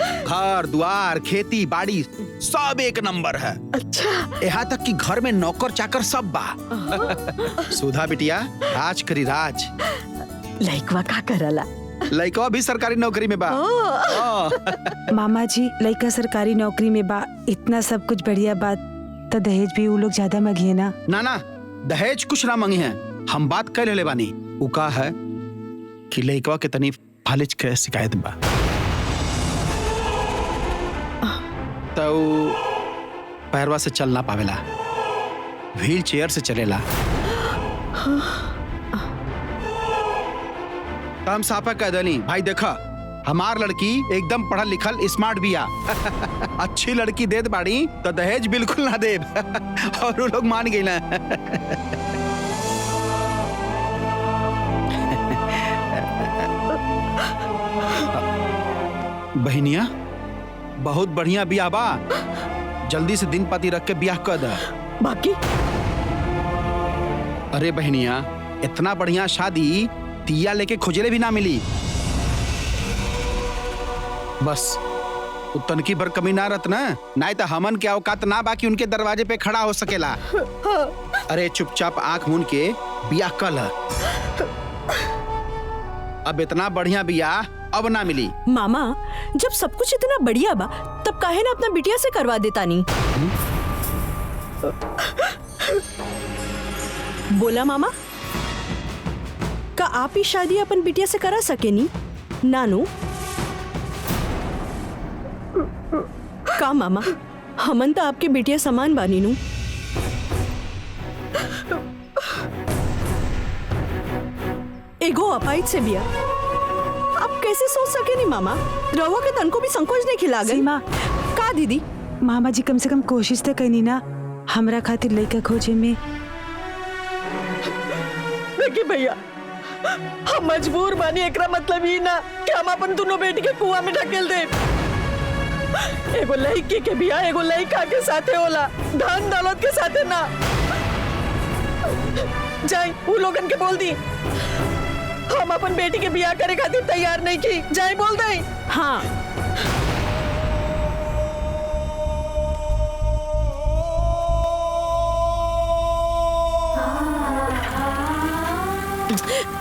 Speaker 8: घर द्वार खेती बाड़ी सब एक नंबर है।
Speaker 2: अच्छा
Speaker 8: यहाँ तक कि घर में नौकर चाकर सब बा। सुधा बिटिया राज करी राज।
Speaker 2: लइकवा का करला?
Speaker 8: लइकवा भी सरकारी नौकरी में बा।
Speaker 1: मामा जी लइका सरकारी नौकरी में बा, इतना सब कुछ बढ़िया बात तो दहेज भी वो लोग ज्यादा मांगिए ना?
Speaker 8: ना ना दहेज कुछ ना मांगी है, हम बात कर ले बानी। उका है कि लइकवा के तनी फालिज के शिकायत बा, तो पैरवा से चल ना पावेला, व्हील चेयर से चलेला। तो हम साफा कह दनी भाई देखा हमार लड़की एकदम पढ़ल लिखल स्मार्ट बिया। अच्छी लड़की देत बाड़ी तो दहेज बिल्कुल ना देब। और वो लोग मान गई ना। बहनिया बहुत बढ़िया बिया बा, जल्दी से दिन पाती रख के ब्याह कर दे।
Speaker 2: बाकी
Speaker 8: अरे बहनिया इतना बढ़िया शादी तिया लेके खोजले भी ना मिली। बस उतन की भर कमी ना रत ना, नहीं तो हमन के औकात ना बाकी उनके दरवाजे पे खड़ा हो सकेला। अरे चुपचाप आंख मूंद के बियाह कल। अब इतना बढ़िया बियाह अब ना मिली।
Speaker 3: मामा जब सब कुछ इतना बढ़िया बा तब काहे ना अपना बिटिया से करवा देता नहीं। बोला मामा, का आप ही शादी अपन बिटिया से करा सके नी? नानू का मामा, हमन तो आपके बिटिया समान बानी नू। एगो अपाइज से बिया आप कैसे सोच सके नी मामा? रहुआ के तन को भी संकोच नहीं खिला गई।
Speaker 1: सीमा,
Speaker 3: का दीदी?
Speaker 1: मामा जी कम से कम कोशिश तो करी ना हमरा खातिर लड़का खोजे में।
Speaker 3: देखिए भैया, हम मजबूर बानी, एकरा मतलब ही ना कि हम अपन दोनों बेटी के कुआं में ढकेल दे। एगो लड़की के बियाह एगो लड़का के साथे होला, धन दौलत के साथे ना। जाई वो लोगन के बोल दी हम अपन बेटी के बियाह करे खातिर तैयार नहीं की। जाई बोल दे। हाँ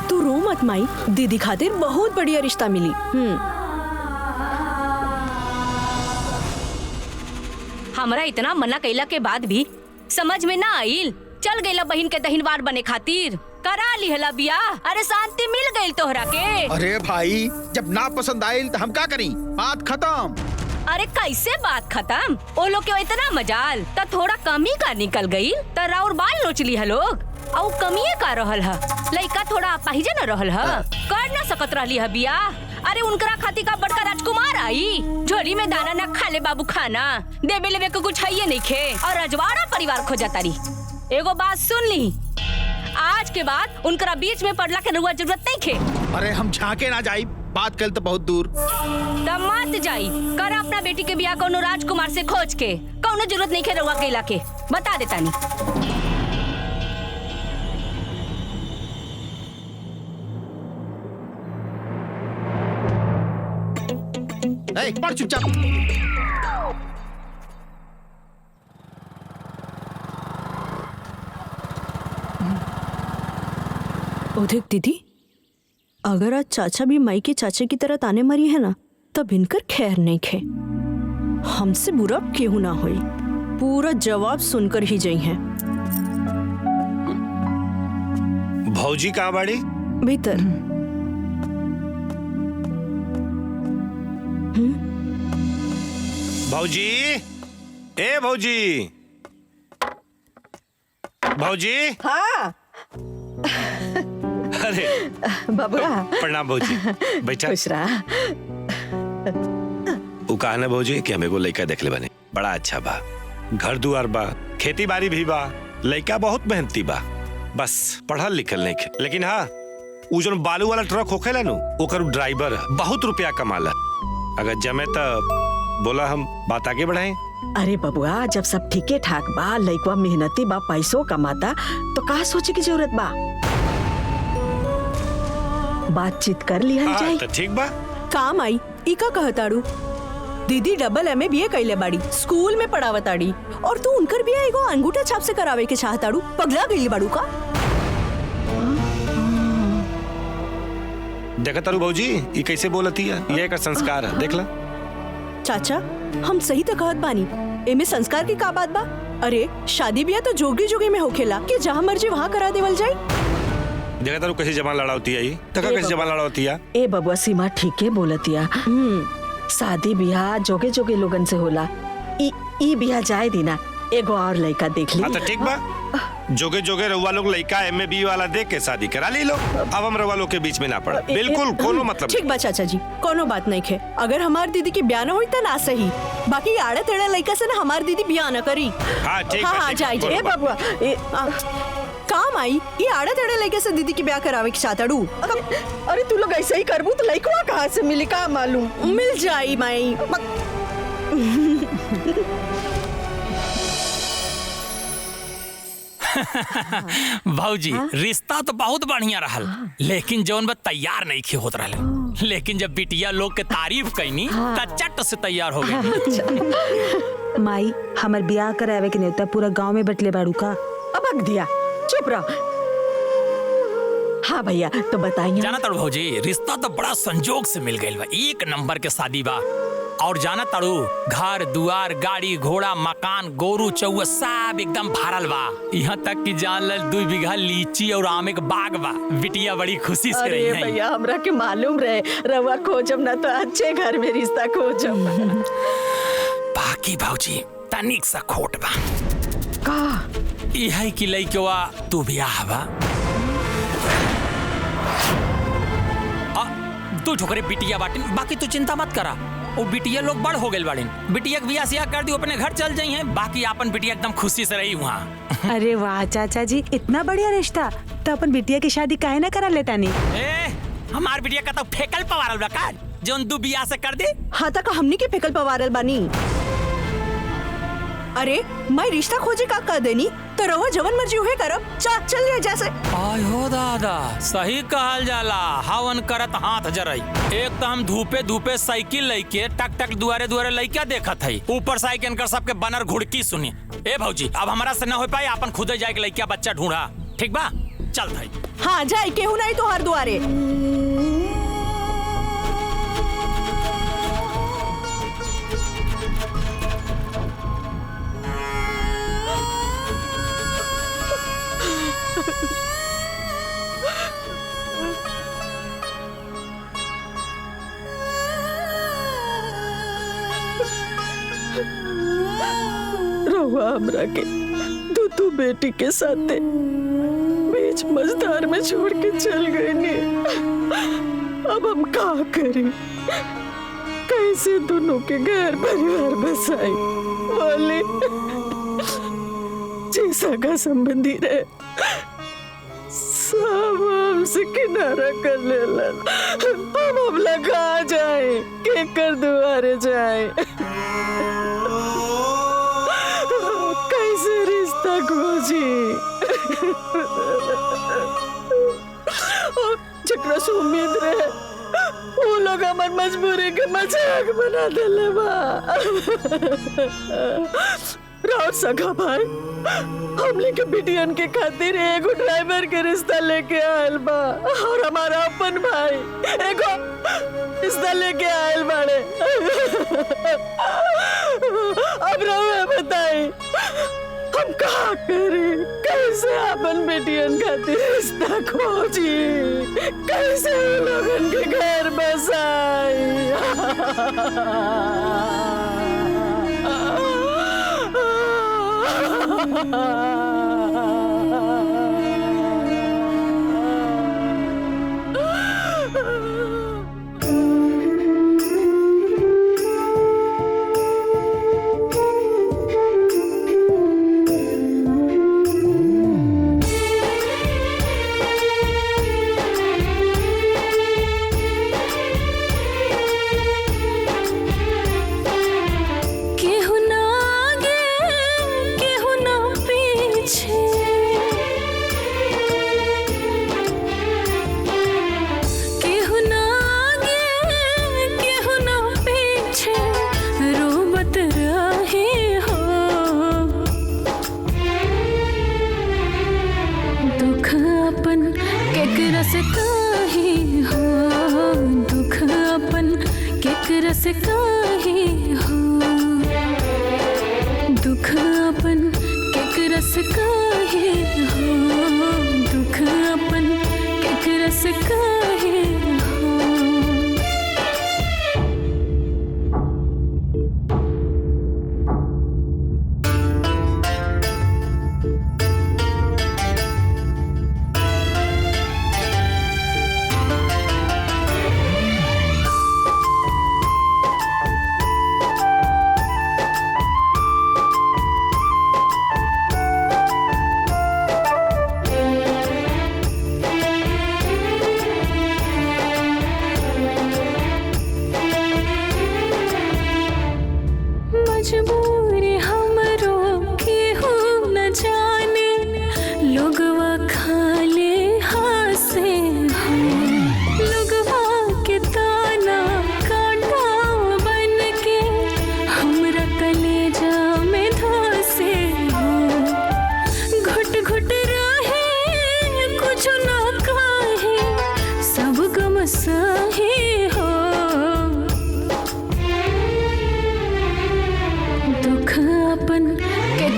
Speaker 3: तू रो मत माई, दीदी खातिर बहुत बढ़िया रिश्ता मिली।
Speaker 9: हमरा इतना मना कैला के बाद भी समझ में ना आइल। चल गईला बहन के दहिनवार बने खातिर, करा लिहला बियाह। अरे शांति मिल गई तोहरा के।
Speaker 8: अरे भाई जब ना पसंद आयल तो हम का करी? बात खत्म।
Speaker 9: अरे कैसे बात खत्म? ओ लोग के इतना मजाल त थोड़ा कमी का निकल गई त राउर बाल नोच ली लोग। और कमिए का रहल है, लइका थोड़ा अपाहिजे न रहल है, कर ना सकत रहली है बियाह। अरे उनकरा खातिर का बड़का राजकुमार आई, झोली में दाना न खा ले बाबू खाना, देवे लेवे को कुछ है नहीं खे, और रजवाड़ा परिवार खो जाता रही। एगो बात सुन ली, आज के बाद उनकरा बीच में पड़ला के रुआ जरूरत नहीं खे।
Speaker 8: अरे हम झांके ना जाई, बात कल तो बहुत दूर।
Speaker 9: तब मत जाई, कर अपना बेटी के बियाह कोनो राजकुमार से खोज के, कोनो जरूरत नहीं खे रुआ के इलाके, बता देता नहीं।
Speaker 8: पढ़ चुपचाप।
Speaker 3: देख दीदी, अगर आज चाचा भी माई के चाचे की तरह ताने मरी है ना, तब इनकर खैर नहीं खे। हमसे बुरा क्यों ना होई, पूरा जवाब सुनकर ही जाई हैं।
Speaker 6: भौजी कहाँ बाड़ी?
Speaker 3: भीतर।
Speaker 6: भौजी, ए भौजी, भौजी।
Speaker 2: हाँ
Speaker 6: अरे
Speaker 2: बबुआ,
Speaker 6: प्रणाम भौजी, बैठा।
Speaker 2: खुश रहा।
Speaker 6: उ कहा ना भौजी कि हमें को लड़का देख ले बने, बड़ा अच्छा बा, घर दुआर बा, खेती बाड़ी भी बा, लड़का बहुत मेहनती बा, बस पढ़ल लिखल नहीं खे। लेकिन हाँ, उ जो बालू वाला ट्रक होखेला नु, ओकर ड्राइवर बहुत रुपया कमाला। अगर जमे तो बोला हम बात आगे बढ़ाएं।
Speaker 2: अरे बबुआ, जब सब ठीके ठाक बा, लइकवा मेहनती बा, पैसों कमाता, तो कहा सोचे की जरूरत बा? बातचीत कर लिया जाए
Speaker 6: तो ठीक बा।
Speaker 3: काम आई इका कहताड़ू, दीदी डबल MA BA कैले बाड़ी, स्कूल में पढ़ावताड़ी, और तू उनकर बिया एगो अंगूठा छाप से करावे के चाहताड़ू। पगला गई बाड़ू का?
Speaker 6: देखा तारू भौजी, ये कैसे बोलती है, ये एक संस्कार है, देख ला।
Speaker 3: चाचा, हम सही तो कहत बानी, एमे संस्कार की का बात बा? अरे शादी बिया तो जोगी जोगी में होखेला कि जहाँ मर्जी वहाँ करा देवल जाए।
Speaker 6: देखा तारू कैसे जबान लड़ावती है, ये देखा कैसे जबान लड़ावती है।
Speaker 2: ए बबुआ, सीमा ठीके बोलतिया। शादी बियाह जोगे जोगे लोगन से होला, ई बियाह जाए दीना, एगो और लड़का देख ली।
Speaker 6: हाँ तो ठीक बा, जोगे जोगे रउआ लोग लड़का MA BA वाला देख के शादी करा ली लो। अब हम रउआ लोग के बीच में ना पड़ा, बिल्कुल कोनो मतलब।
Speaker 3: ठीक बा चाचा जी, कोनो बात नहीं खे। अगर हमार दीदी की ब्याह न हुई तो ना सही, बाकी आड़े तेड़े लड़का से ना हमार दीदी ब्याह न करी।
Speaker 6: हाँ ठीक
Speaker 3: हाँ
Speaker 6: बा,
Speaker 3: हाँ
Speaker 6: ठीक
Speaker 3: जाए
Speaker 6: बा,
Speaker 3: जाए
Speaker 6: कोनो
Speaker 3: बबुआ। काम आई, ये आड़े तेड़े लड़के से दीदी की ब्याह करावे के चाहताड़ू।
Speaker 2: अरे तू लोग ऐसे ही करबू तो लइकवा कहाँ से मिली, का मालूम?
Speaker 3: मिल जाई माई।
Speaker 11: भौजी, रिश्ता तो बहुत बढ़िया रहल, लेकिन जौन बा तैयार नहीं खे होत रहले। लेकिन जब बिटिया लोग के तारीफ कैनी त चट से तैयार हो गई।
Speaker 1: माई हमर ब्याह करावे के नेता पूरा गांव में बटले बाड़ू का।
Speaker 2: अब अग दिया, चुप रहो। हाँ भैया तो बताइए।
Speaker 11: जाना तारू भौजी, रिश्ता तो बड़ा संजोग से मिल गई बा, एक नंबर के शादी बा। और जाना तारू, घर दुआर गाड़ी घोड़ा मकान गोरू चौआ सब एकदम भरल बा। यहाँ तक कि जान ल 2 बीघा लीची और आम के बाग बा। बिटिया बड़ी खुशी से रही है।
Speaker 2: भैया हमरा के मालूम रहे रवा खोजम ना तो अच्छे घर में रिश्ता खोजम।
Speaker 11: बाकी भौजी तनिक सा खोट बा
Speaker 2: का
Speaker 11: यही कि लइकवा तू ब्याह बा। तू ठोकरे बिटिया बाटिन, बाकी तू चिंता मत करा। वो बिटिया लोग बड़ हो गए बाड़िन, बिटिया के बियाह सियाह कर दी, अपने घर चल जाई हैं। बाकी अपन बिटिया एकदम खुशी से रही वहाँ।
Speaker 1: अरे वाह चाचा जी, इतना बढ़िया रिश्ता, तो अपन बिटिया की शादी काहे ना करा लेता नहीं?
Speaker 11: हमार बिटिया का तो फेकल पवारल बा का जोन दू बियाह से कर दे।
Speaker 3: हाँ तक हमनी के फेकल पवारल बानी। अरे मैं रिश्ता खोजे का कर देनी तो रवा जवन मर्जी हुए करब। चल रहे जैसे।
Speaker 11: आय हो दादा, सही कहल जाला, हवन करत हाथ जरई। एक तो हम धूपे धूपे साइकिल लेके टक टक दुआरे दुआरे लइका देखत हई, ऊपर साइकिल कर सबके बनर घुड़की सुनी। ए भौजी अब हमारा से न हो पाई, अपन खुदे जाए के लइका बच्चा ढूंढा, ठीक बा? चल भाई।
Speaker 3: हाँ जाए केहू नहीं तो हर दुआरे।
Speaker 2: रहुआ हमरा के दूधू बेटी के साथ बीच मझधार में छोड़ के चल गए ने। अब हम का करें? कैसे दोनों के घर परिवार बसाए? वाले जैसा का संबंधी रहे सब हमसे किनारा कर लेला। हम लगा जाए के कर दुआरे जाए, कैसे रिश्ता खोजी? जकरा से उम्मीद रहे वो लोग हमार मजबूरी के मजाक बना देले बा। राउत सखा भाई हमने के बिटियन के खातिर एगो ड्राइवर के रिश्ता लेके आयल बा, और हमारा अपन भाई एगो रिश्ता लेके आयल बाड़े। अब रहुए बताई हम का करें? कैसे अपन बेटियन खातिर रिश्ता खोजी? कैसे लोगन के घर बसाई?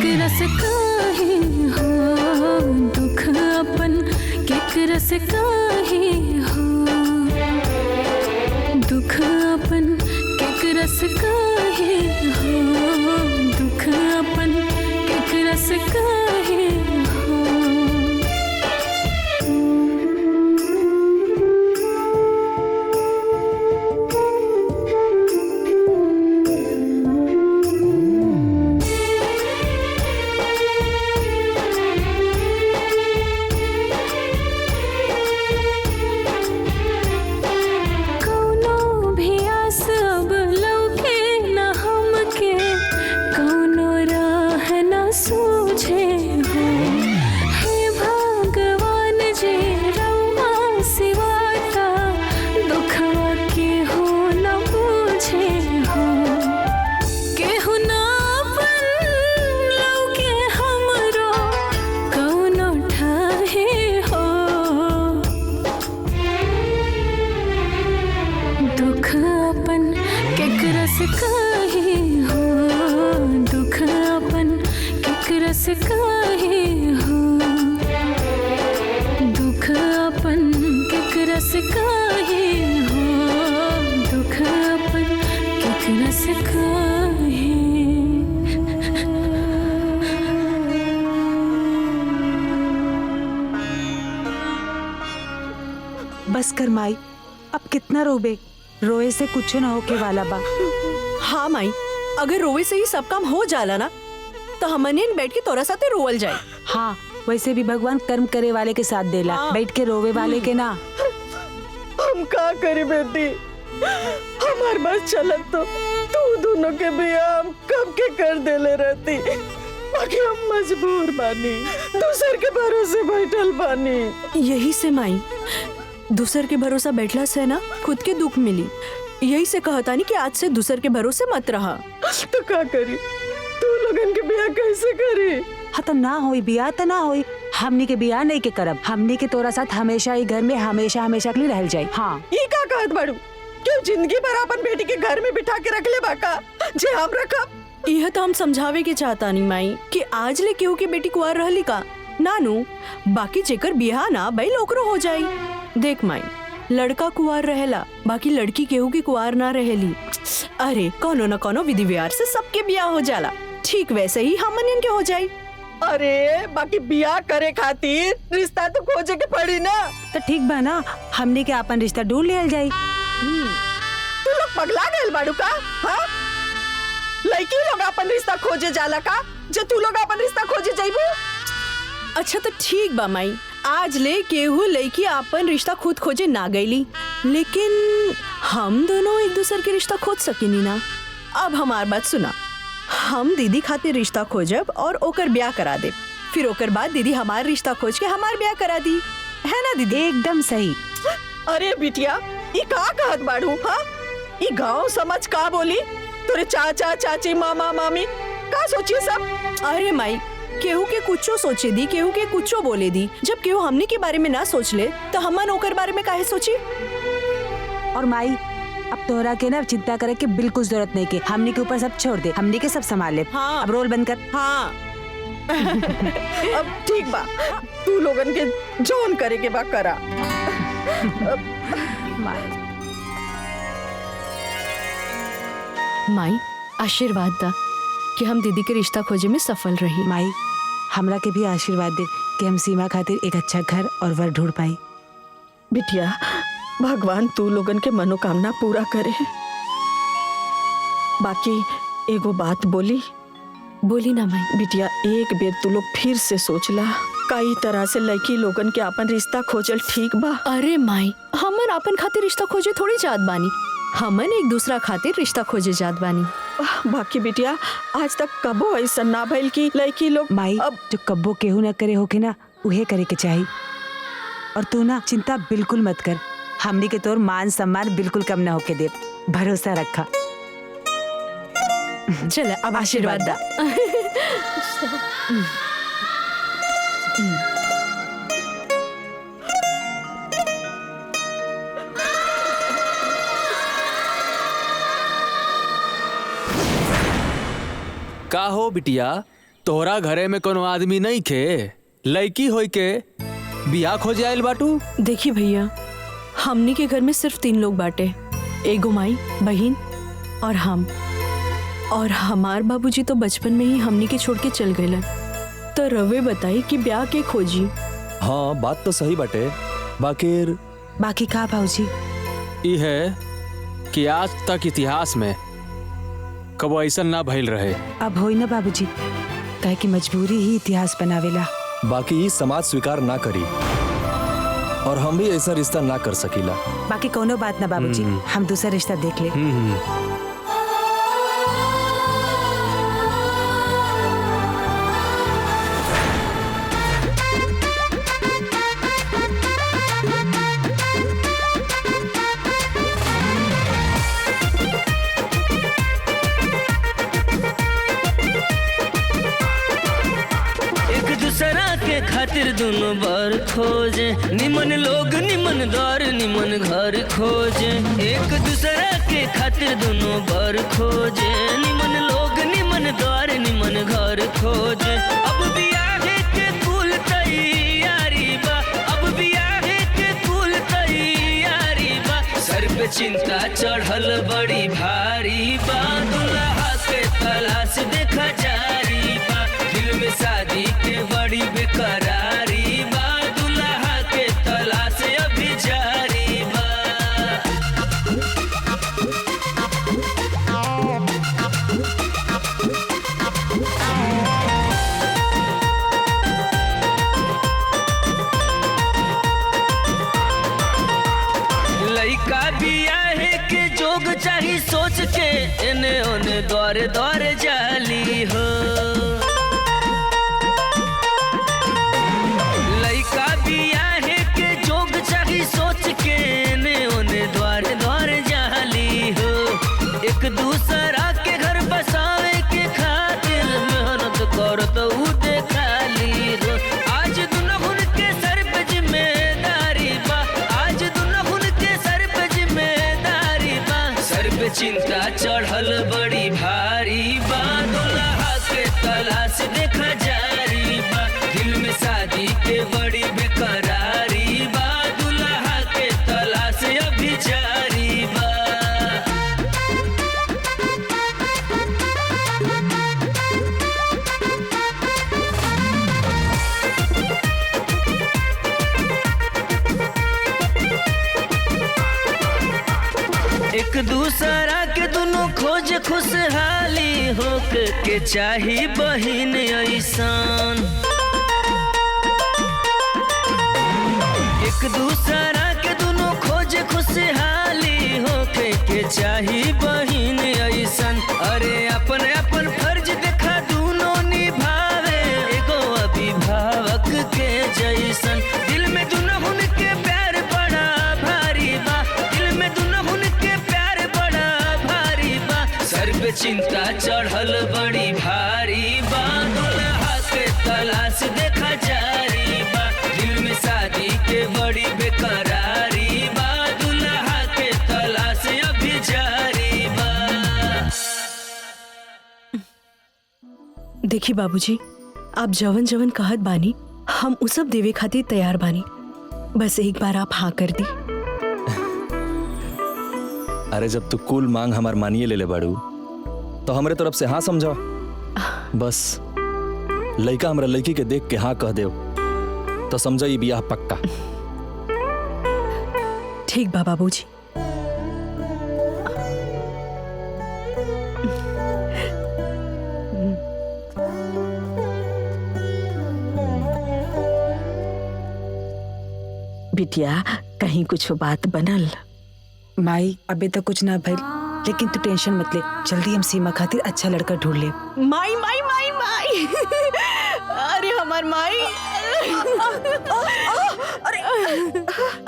Speaker 4: केकरा से काहे हो दुख अपन केकरा से काहे हो दुख अपन केकरा से काहे हो दुख अपन केकरा से काहे हो से काहे हो दुख अपन केकरा से काहे हो दुख अपन केकरा से काहे
Speaker 1: बस कर माई, अब कितना रोबे? रोए से कुछ न होके वाला बा।
Speaker 3: हाँ माई, अगर रोए से ही सब काम हो जाला ना तो हमने बैठ के तोरा साथे रोवल जाए।
Speaker 1: हाँ, वैसे भी भगवान कर्म करे वाले के साथ देला, बैठ के रोवे वाले के ना।
Speaker 2: हम का करी बेटी, हमार बस चलत तो तू दोनों के बिया हम कब के कर देले रहती, बाकी हम मजबूर बानी, दूसर के भरोसे बैठल बानी।
Speaker 3: यही से माई, दूसर के भरोसा बैठला से ना खुद के दुख मिली। यही से कहता नहीं कि आज से दूसर के भरोसे मत रहा।
Speaker 2: तो का करी, तू लोगन के बिया कैसे करी?
Speaker 1: हाँ तो ना होई बिया तो ना होई, हमनी के बिया नहीं के करब, हमनी के तोरा साथ हमेशा ही घर में हमेशा हमेशा के लिए रह जाए। हाँ
Speaker 2: ई का कहत बाड़ू, क्यों जिंदगी भर अपन बेटी के घर में बिठा के रख ले बाका जे हम रखब?
Speaker 3: यह तो हम समझावे के चाहता नहीं माई कि आज ले केहू की बेटी कुआर रहली का नानू, बाकी जेकर बियाह ना बैल ओकरो हो जाई। देख माई, लड़का कुआर रहेला, बाकी लड़की केहू की कुआर ना रहेली। अरे कोनो न कोनो विधि व्यवहार से सबके बियाह हो जाला, ठीक वैसे ही हमन के हो जाई।
Speaker 2: अरे बाकी बियाह करे खातिर रिश्ता तो खोजे के पड़ी ना।
Speaker 1: तो ठीक बा ना, हमनी के अपन रिश्ता ढूंढ लियल जाई।
Speaker 2: तू लोग पगला गए बाड़ू का? हाँ, लड़की लोग अपन रिश्ता खोजे जाला का, जो तू लोग अपन रिश्ता खोजे जाइबू?
Speaker 3: अच्छा तो ठीक बा माई, आज ले केहू लड़की अपन रिश्ता खुद खोजे ना गईली, लेकिन हम दोनों एक दूसरे के रिश्ता खोज सकेनी ना। अब हमार बात सुना, हम दीदी खातिर रिश्ता खोजब और ओकर ब्याह करा दे, फिर ओकर बाद दीदी हमार रिश्ता खोज के हमार ब्याह करा दी, है ना दीदी?
Speaker 1: एकदम सही।
Speaker 2: अरे बिटिया, ई का कहत बाड़ू? हाँ, ई गांव समझ का बोली? तोरे चाचा चाची मामा मामी का सोची सब?
Speaker 3: अरे माई, केहू के कुछो सोचे दी, केहू के कुछो बोले दी, जब केहू हमनी के बारे में ना सोच ले तो हमन ओकर बारे में काहे सोची?
Speaker 1: और माई, अब तोहरा के ना चिंता करे के बिल्कुल जरूरत नहीं के, हमनी के ऊपर सब छोड़ दे, हमनी के सब संभाल ले।
Speaker 3: हाँ।
Speaker 1: अब रोल बंद कर।
Speaker 3: हाँ।
Speaker 2: अब ठीक बा, तू लोगन के जोन करे के बा करा।
Speaker 3: माई, आशीर्वाद दा कि हम दीदी के रिश्ता खोजे में सफल रही।
Speaker 1: माई, हमरा के भी आशीर्वाद दे कि हम सीमा खातिर एक अच्छा घर और वर ढूंढ पाई।
Speaker 2: बिटिया, भगवान तू लोगन के मनोकामना पूरा करे। बाकी एगो बात बोली?
Speaker 3: बोली ना माई।
Speaker 2: बिटिया, एक बेर तू लोग फिर से सोचला, कई तरह से लड़की लोगन के अपन रिश्ता खोजल ठीक बा?
Speaker 3: अरे माई, हमन अपन खातिर रिश्ता खोजे थोड़ी जात बानी, हमन एक दूसरा खातिर रिश्ता खोजे जात बानी।
Speaker 2: बाकी बिटिया, आज तक कबो ऐसा ना भइल कि लड़की लोग।
Speaker 1: माई,
Speaker 2: अब
Speaker 1: जो कब्बो केहू न करे होके ना, उहे करे के चाहिए। और तू ना चिंता बिल्कुल मत कर, हमनी के तोर मान सम्मान बिल्कुल कम ना होके दे, भरोसा रखा।
Speaker 3: चल अब आशीर्वाद दा।
Speaker 12: का हो बिटिया, तोहरा घरे में कोनो आदमी नहीं खे लड़की होई के बियाह खोजे आयल बाटू?
Speaker 3: देखिए भैया, हमनी के घर में सिर्फ 3 लोग बाटे, एगो माई, बहन और हम। और हमार बाबूजी तो बचपन में ही हमनी के छोड़ के चल गए। तो रवे बताई कि ब्याह के खोजी।
Speaker 13: हाँ बात तो सही बाटे,
Speaker 1: बाकी का बाबूजी?
Speaker 12: ई है कि आज तक इतिहास में कबो ऐसा ना भइल रहे।
Speaker 1: अब होई ना बाबूजी, काहे कि मजबूरी ही इतिहास बनावेला।
Speaker 13: बाकी समाज स्वीकार ना करी और हम भी ऐसा रिश्ता ना कर सकीला।
Speaker 1: बाकी कोनो बात ना बाबूजी, हम दूसरा रिश्ता देख ले।
Speaker 14: खातिर दोनों बार खोजे, निमन लोग निमन द्वार निमन घर खोजे। एक दूसरा के खातिर दोनों बार खोजे, निमन लोग निमन द्वार निमन घर खोजे। अब बियाहे के कुल तैयारी बा, अब बियाहे के कुल तैयारी बा। सर पे चिंता चढ़ल बड़ी भारी बा, दुल्हा के तलाश देखा जारी बा। दिल में शादी के बड़ी बेकरारी बा, दुल्हा के तलाश अभी जारी बा। लइका बियाहे के जोग चाही सोच के, एने ओने दौरे दौरे जाली हो। सोच के ने ओने द्वारे द्वारे जाली हो। एक दूसरा के घर बसावे के खातिर मेहनत करत उ देखाली हो। आज दुनहुन के सर पे जिम्मेदारी बा, आज दुनहुन के सर पे जिम्मेदारी बा। सर पे चिंता चढ़ल बड़ी भारी बा, दुल्हा के तलाश देखा जारी बा। दिल में शादी के बड़ी बेकरारी बा, अभी जारी बा। एक दूसरा के दोनों खोज खुशहाली हो के चाही बहिन ऐसान। एक दूसरा के दोनों खोज खुशहाली हो के चाही बहिन ऐसन। अरे अपन अपन फर्ज देखा दोनों निभावे, एगो अभिभावक के जैसन। दिल में दुनहुन के प्यार बड़ा भारी बा, दिल में दुनहुन के प्यार बड़ा भारी बा। सर पे चिंता चढ़ल बड़ी भारी बा, दुल्हा के तलाश देखा जारी बा। दिल में शादी के बड़ी बेकरारी बा, दुल्हा के तलाश अभी जारी बा।
Speaker 3: देखी बाबूजी, आप जवन जवन कहत बानी हम उ सब देवे खातिर तैयार बानी। बस एक बार आप हाँ कर दी।
Speaker 13: अरे जब तू कुल मांग हमार मानिए ले बाड़ू तो हमरे तरफ से हाँ समझा। बस लड़का हमरा लड़की के देख के हाँ कह दे तो समझा ये बियाह पक्का।
Speaker 3: ठीक बा बाबूजी।
Speaker 2: बिटिया कहीं कुछ बात बनल?
Speaker 1: माई अबे तक कुछ ना भइल, लेकिन तू टेंशन मत ले, जल्दी हम सीमा खातिर अच्छा लड़का ढूंढ ले।
Speaker 3: माई माई माई माई अरे हमार माई अरे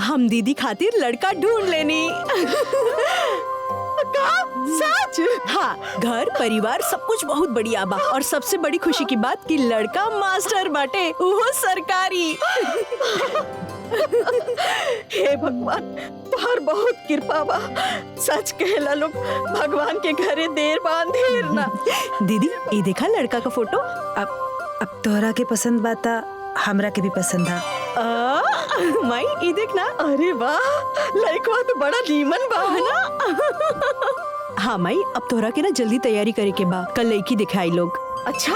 Speaker 3: हम दीदी खातिर लड़का ढूंढ लेनी। सच? हाँ, घर परिवार सब कुछ बहुत बढ़िया बा और सबसे बड़ी खुशी की बात कि लड़का मास्टर बाटे, वो सरकारी।
Speaker 2: हे भगवान, तोहर बहुत कृपा बा। सच कहेला लोग, भगवान के घरे देर बा अंधेर ना।
Speaker 3: दीदी, ये देखा लड़का का फोटो?
Speaker 1: अब तोहरा के पसंद बाता, हमरा के भी पसंद है।
Speaker 3: माई, ये देखना।
Speaker 2: अरे वाह, लड़का तो बड़ा नीमन बा है ना।
Speaker 3: हाँ माई, अब तोहरा के ना जल्दी तैयारी करे के बा, कल लड़की दिखाई लोग।
Speaker 2: अच्छा,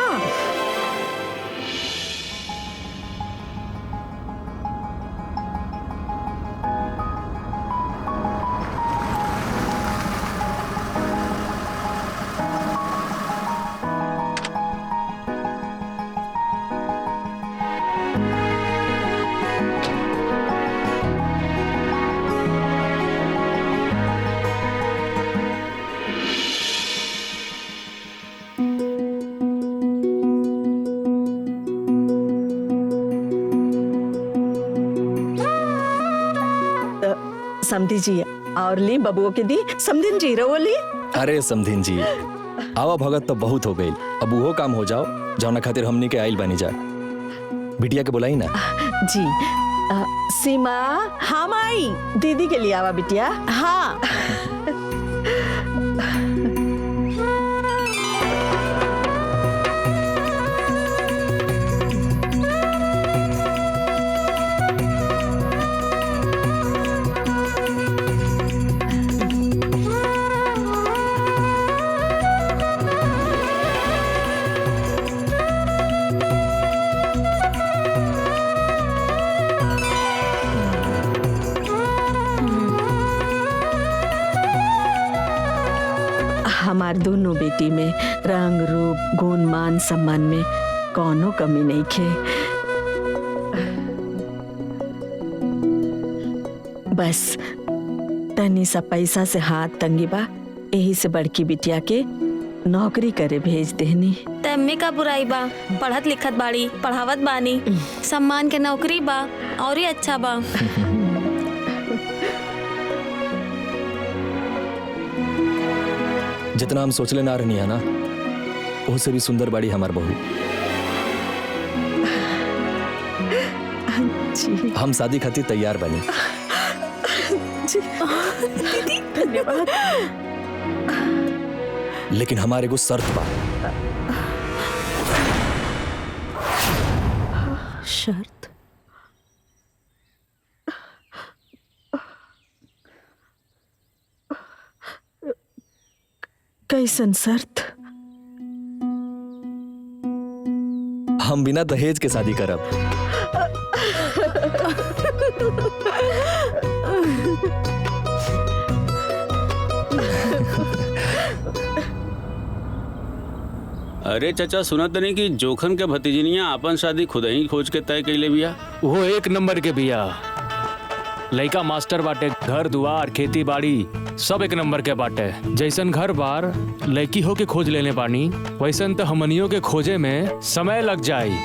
Speaker 2: समधी जी और ली बबुओ के दी। समधिन जी रहो ली।
Speaker 13: अरे समधिन जी, आवा भगत तो बहुत हो गई, अब वो काम हो जाओ जौना खातिर हमनी के आइल बनी जा। बिटिया के बुलाई ना।
Speaker 2: जी सीमा।
Speaker 3: हाँ माई।
Speaker 2: दीदी के लिए आवा बिटिया।
Speaker 3: हाँ।
Speaker 2: हमार दोनों बेटी में रंग रूप गुण मान सम्मान में कोनो कमी नहीं खे। बस तनी सा पैसा से हाथ तंगी बा, यही से बड़की बिटिया के नौकरी करे भेज देनी।
Speaker 4: तम्मे का बुराई बा, पढ़त लिखत बाड़ी, पढ़ावत बानी, सम्मान के नौकरी बा और ही अच्छा बा।
Speaker 13: जितना हम सोचले ना रहनी है ना, उससे भी सुंदर बाड़ी हमार बहू। हम शादी खातिर तैयार बनी।
Speaker 2: दीदी धन्यवाद।
Speaker 13: लेकिन हमारे को शर्त बा।
Speaker 3: शर्त?
Speaker 2: कैसन शर्त?
Speaker 13: हम बिना दहेज के शादी करब।
Speaker 12: अरे चाचा, सुनत नहीं कि जोखन के भतीजनिया अपन शादी खुद ही खोज के तय कैले बिया।
Speaker 15: वो एक नंबर के बिया, लइका मास्टर बाटे, घर दुआर खेती बाड़ी सब एक नंबर के बाटे। जैसन घर बार लड़की हो के खोज लेने बानी, वैसन तो हमनियों के खोजे में समय लग जाई।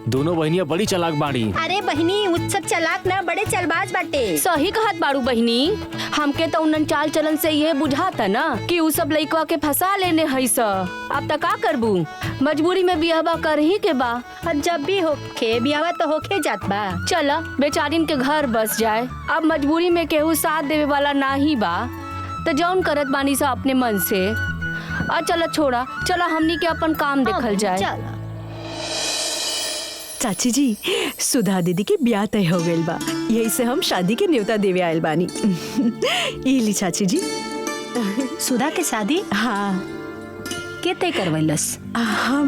Speaker 15: दोनों बहनियां बड़ी चालाक बाड़ी।
Speaker 5: अरे बहनी, उत्सव चालाक ना बड़े चलबाज बाटे।
Speaker 9: सही कहत बाड़ू बहिनी, हमके तो उन्नन चाल चलन से ये बुझाता ना कि उ सब लइकवा के फंसा लेने है स। अब तक का करबू, मजबूरी में बियाहवा कर ही के बा।
Speaker 5: जब भी होके बियाहवा तो होके जात बा।
Speaker 9: चला बेचारिन के घर बस जाए, अब मजबूरी में केहू साथ देवे वाला ना ही बा, तो जौन करत बानी सा अपने मन से। चला छोड़ा, चला हमनी के अपन काम देखल जाए।
Speaker 3: चाची जी, सुधा दीदी की ब्याह तय हो गइल बा, यही से हम शादी के न्योता देवे आयल बानी। इली चाची जी।
Speaker 5: सुधा के शादी?
Speaker 3: हाँ।
Speaker 5: के तय करवैलस?
Speaker 3: हम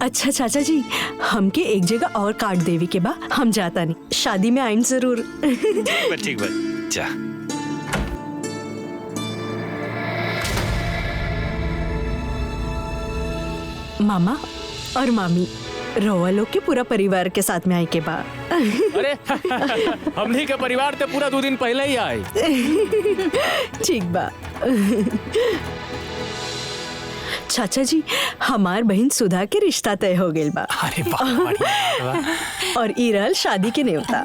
Speaker 3: अच्छा चाचा जी, हमके एक जगह और काट देवी के बा, हम जाता नहीं, शादी में आइन जरूर।
Speaker 6: ठीक बा, जा।
Speaker 3: मामा और मामी, रोवा लोग के पूरा परिवार के साथ में आए के बा।
Speaker 15: अरे हमनी के परिवार ते पूरा 2 दिन पहले ही आए।
Speaker 3: ठीक बा। चाचा जी, हमार बहन सुधा के रिश्ता तय हो गइल बा।
Speaker 11: अरे वाह।
Speaker 3: और ई रहल शादी के न्योता।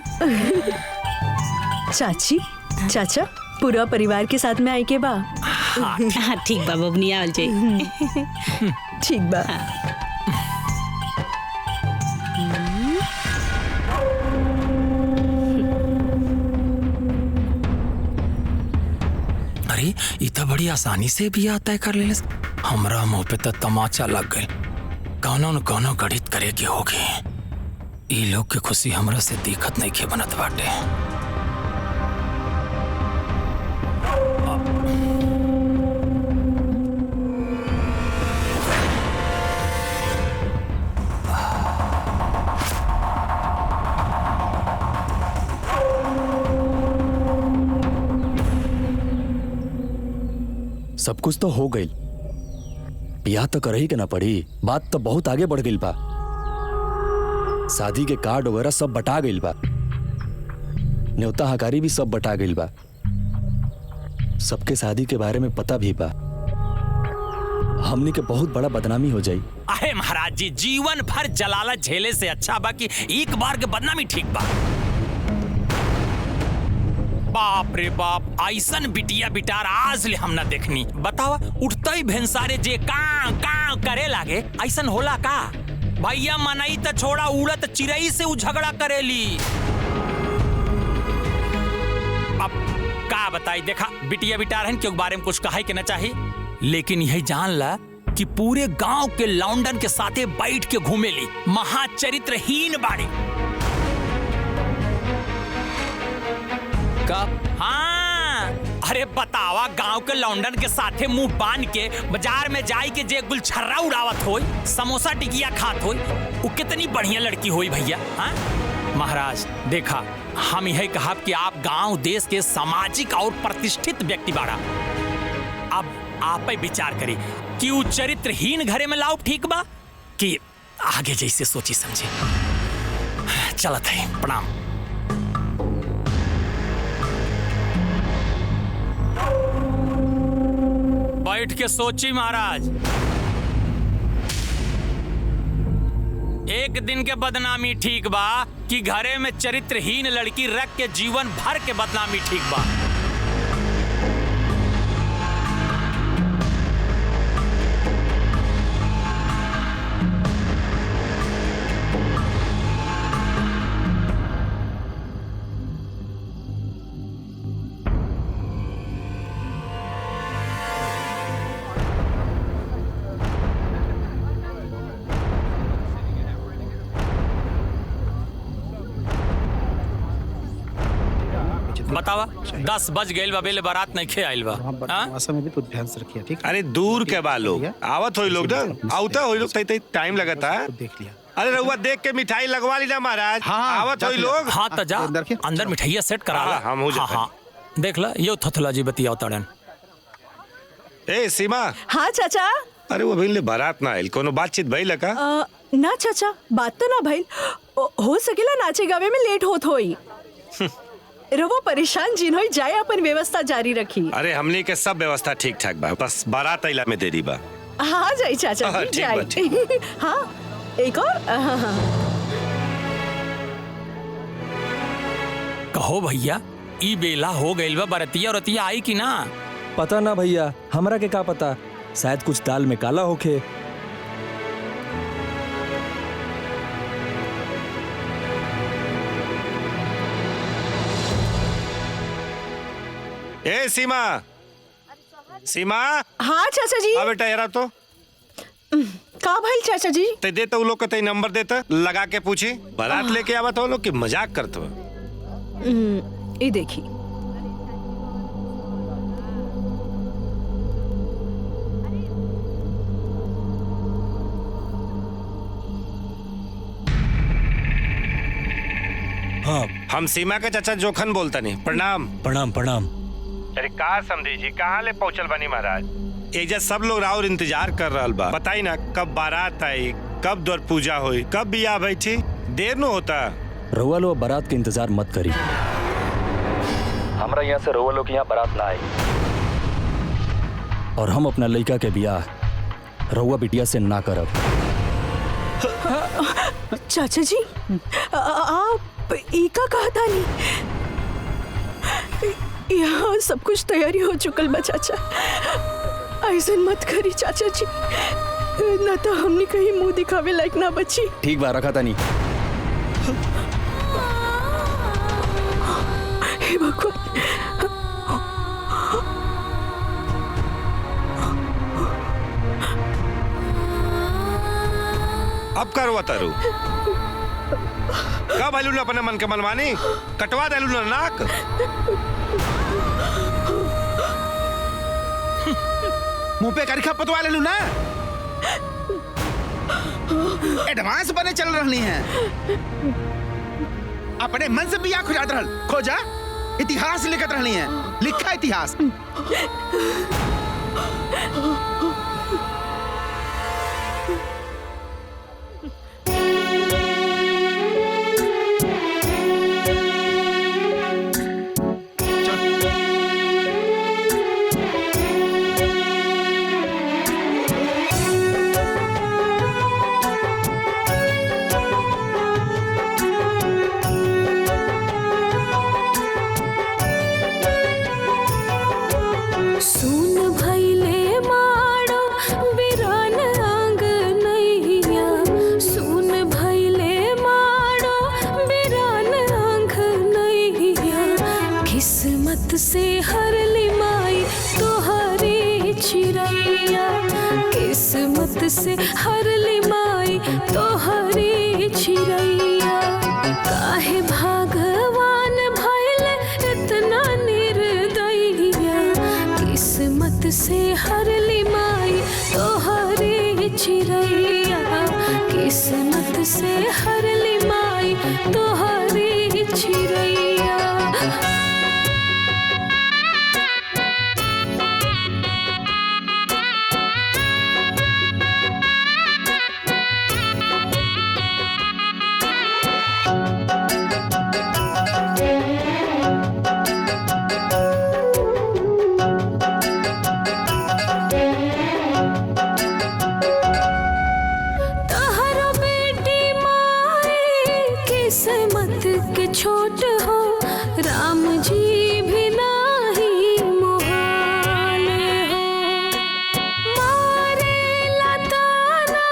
Speaker 3: चाची, चाचा, पूरा परिवार के साथ में आई के बा।
Speaker 10: हाँ ठीक बा बबनी आवल जाई।
Speaker 3: ठीक बा।
Speaker 11: अरे ई तो बड़ी आसानी से भी आता है कर ले। हमरा मुंह पे तो तमाचा लग गए। कौनो न कौनो गणित करे के होगी। ई लोग के खुशी हमरा से दिक्कत नहीं के बनत बाटे।
Speaker 13: सब कुछ तो हो गई, ब्याह तो करही के ना पड़ी। बात तो बहुत आगे बढ़ गई बा। शादी के कार्ड वगैरह सब बटा गई बा, न्योता हकारी भी सब बटा गई बा, सबके शादी के बारे में पता भी बा। हमने के बहुत बड़ा बदनामी हो जाई।
Speaker 11: अरे महाराज जी, जीवन भर जलालत झेले से अच्छा बा कि एक बार के बदनामी ठीक बा। बाप रे बाप, ऐसन बिटिया बिटार आज ले हम ना देखनी। बतावा, उठते ही भेंसारे जे कां कां करे लागे, ऐसन होला का? भैया मनई त छोड़ा, उड़त चिड़ई से उ झगड़ा करेली। अब का बताई, देखा बिटिया बिटार हन के बारे में कुछ कहे के ना चाहिए, लेकिन यही जान ला कि पूरे गांव के लौंडन के साथे बैठ के घूमेली। महाचरित्रहीन बाड़ी
Speaker 12: का?
Speaker 11: हाँ, अरे बतावा, गांव के लौंडन के साथे मुंह बांध के बाजार में जाई के जे गुलछर्रा उड़ावत होई, समोसा टिकिया खात होई, वो कितनी बढ़िया लड़की होई भैया। हाँ महाराज, देखा हम यही कहा कि आप गांव देश के सामाजिक और प्रतिष्ठित व्यक्ति बाड़ा। अब आप ही विचार करी कि वो चरित्रहीन घरे में लाओ ठीक बा कि आगे जैसे सोची समझे। चलत है, प्रणाम। बैठ के सोची महाराज, एक दिन के बदनामी ठीक बा कि घरे में चरित्रहीन लड़की रख के जीवन भर के बदनामी ठीक बा? बतावा, 10 बज गए बा, बेले बारात नहीं खे आइल बा।
Speaker 8: में भी तो ध्यान से रखिए, ठीक?
Speaker 6: अरे दूर के बा लोग, आवत होई लोग ना, आवता होई लोग, तई टाइम लगता है।
Speaker 8: देख लिया।
Speaker 6: अरे रहुआ देख के मिठाई लगवा ली ना महाराज।
Speaker 8: हाँ,
Speaker 6: आवत होई लोग।
Speaker 11: हाँ तो जा अंदर मिठाइया सेट करा ला।
Speaker 6: हम हो जाते।
Speaker 11: हाँ, देख ला, यो थथला जी बतियाओ तड़न।
Speaker 6: ए सीमा।
Speaker 3: हाँ चाचा।
Speaker 6: अरे वो भइल बारात ना आइल, कोनो बातचीत भइल का?
Speaker 3: ना चाचा, बात तो ना भइल। हो सकेला नाचे गावे में लेट होत होई। रवो परेशान जिन होई जाए, अपन व्यवस्था जारी रखी।
Speaker 6: अरे हमनी के सब व्यवस्था ठीक ठाक बा, बस बारात आइला में देरी बा।
Speaker 3: हाँ जाई चाचा
Speaker 6: हाँ,
Speaker 3: जी,
Speaker 6: ठीक बा,
Speaker 3: जाई। हाँ एक और।
Speaker 11: कहो भैया, ई बेला हो गइल बा, बरतिया रतिया आई कि ना?
Speaker 13: पता ना भैया, हमरा के का पता, शायद कुछ दाल में काला होखे।
Speaker 6: ए सीमा, सीमा।
Speaker 3: हाँ चाचा जी।
Speaker 6: बेटा यारा तो
Speaker 3: का भाई चाचा जी?
Speaker 6: ते दे तो लोग का नंबर देता, लगा के पूछी बारात लेके आवत हो लोग कि मजाक करते हो?
Speaker 3: ये देखी।
Speaker 6: हाँ, हम सीमा के चाचा जोखन बोलता नहीं। प्रणाम।
Speaker 13: प्रणाम प्रणाम।
Speaker 6: अरे का समझी जी, कहाँ ले पहुँचल बनी महाराज? एजा सब लोग राउर इंतजार कर रहा बा। बताई ना कब बारात आई, कब द्वार पूजा हुई, कब बियाह बैठी? देर न होता।
Speaker 13: रउआ लोग बारात के इंतजार मत करी, हमरा यहाँ से रउआ लोग यहाँ बारात ना आई, और हम अपना लड़का के बियाह रउआ बिटिया से ना करब।
Speaker 3: चाचा जी, आप एका कहता नहीं, यहाँ सब कुछ तैयारी हो चुकल बा चाचा। ऐसा मत करी चाचा जी, न तो हमने कहीं मुंह दिखावे लायक ना बची।
Speaker 13: ठीक बा, रखा तानी।
Speaker 3: हे भगवान।
Speaker 6: अब करवा तारू का भालू ना अपने मन के मनमानी कटवा देलू ना नाक।
Speaker 8: मुंह पे करखा पतवा ले लू ना। एडवांस बने चल रही हैं। अपने मन से बिया खुजात रहल खोजा। इतिहास लिखत रहनी है, लिखा इतिहास।
Speaker 4: से हर लिमाई तोहरी चिरैया, किस्मत से हर लिमाई तोहरी चिरैया। काहे भगवान भइल इतना निर्दयिया, किस्मत से हर लिमाई तोहरी चिरैया, किस्मत से हर लिमाई तोहरी चिरैया। किस्मत के छोट हो राम जी भी नाही मोहाल हो, मारे लताना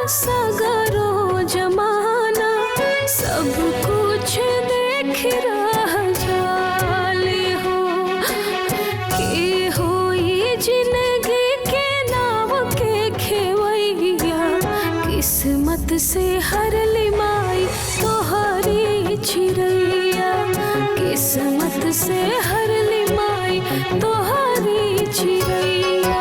Speaker 4: सगरो जमाना, सब कुछ देख रह जाले हो। के होई जिंदगी के नाव के खेवैया, किस्मत से हर लिमाई तोहरी चिरैया, किस्मत से हर लिमाई तोहरी चिरैया।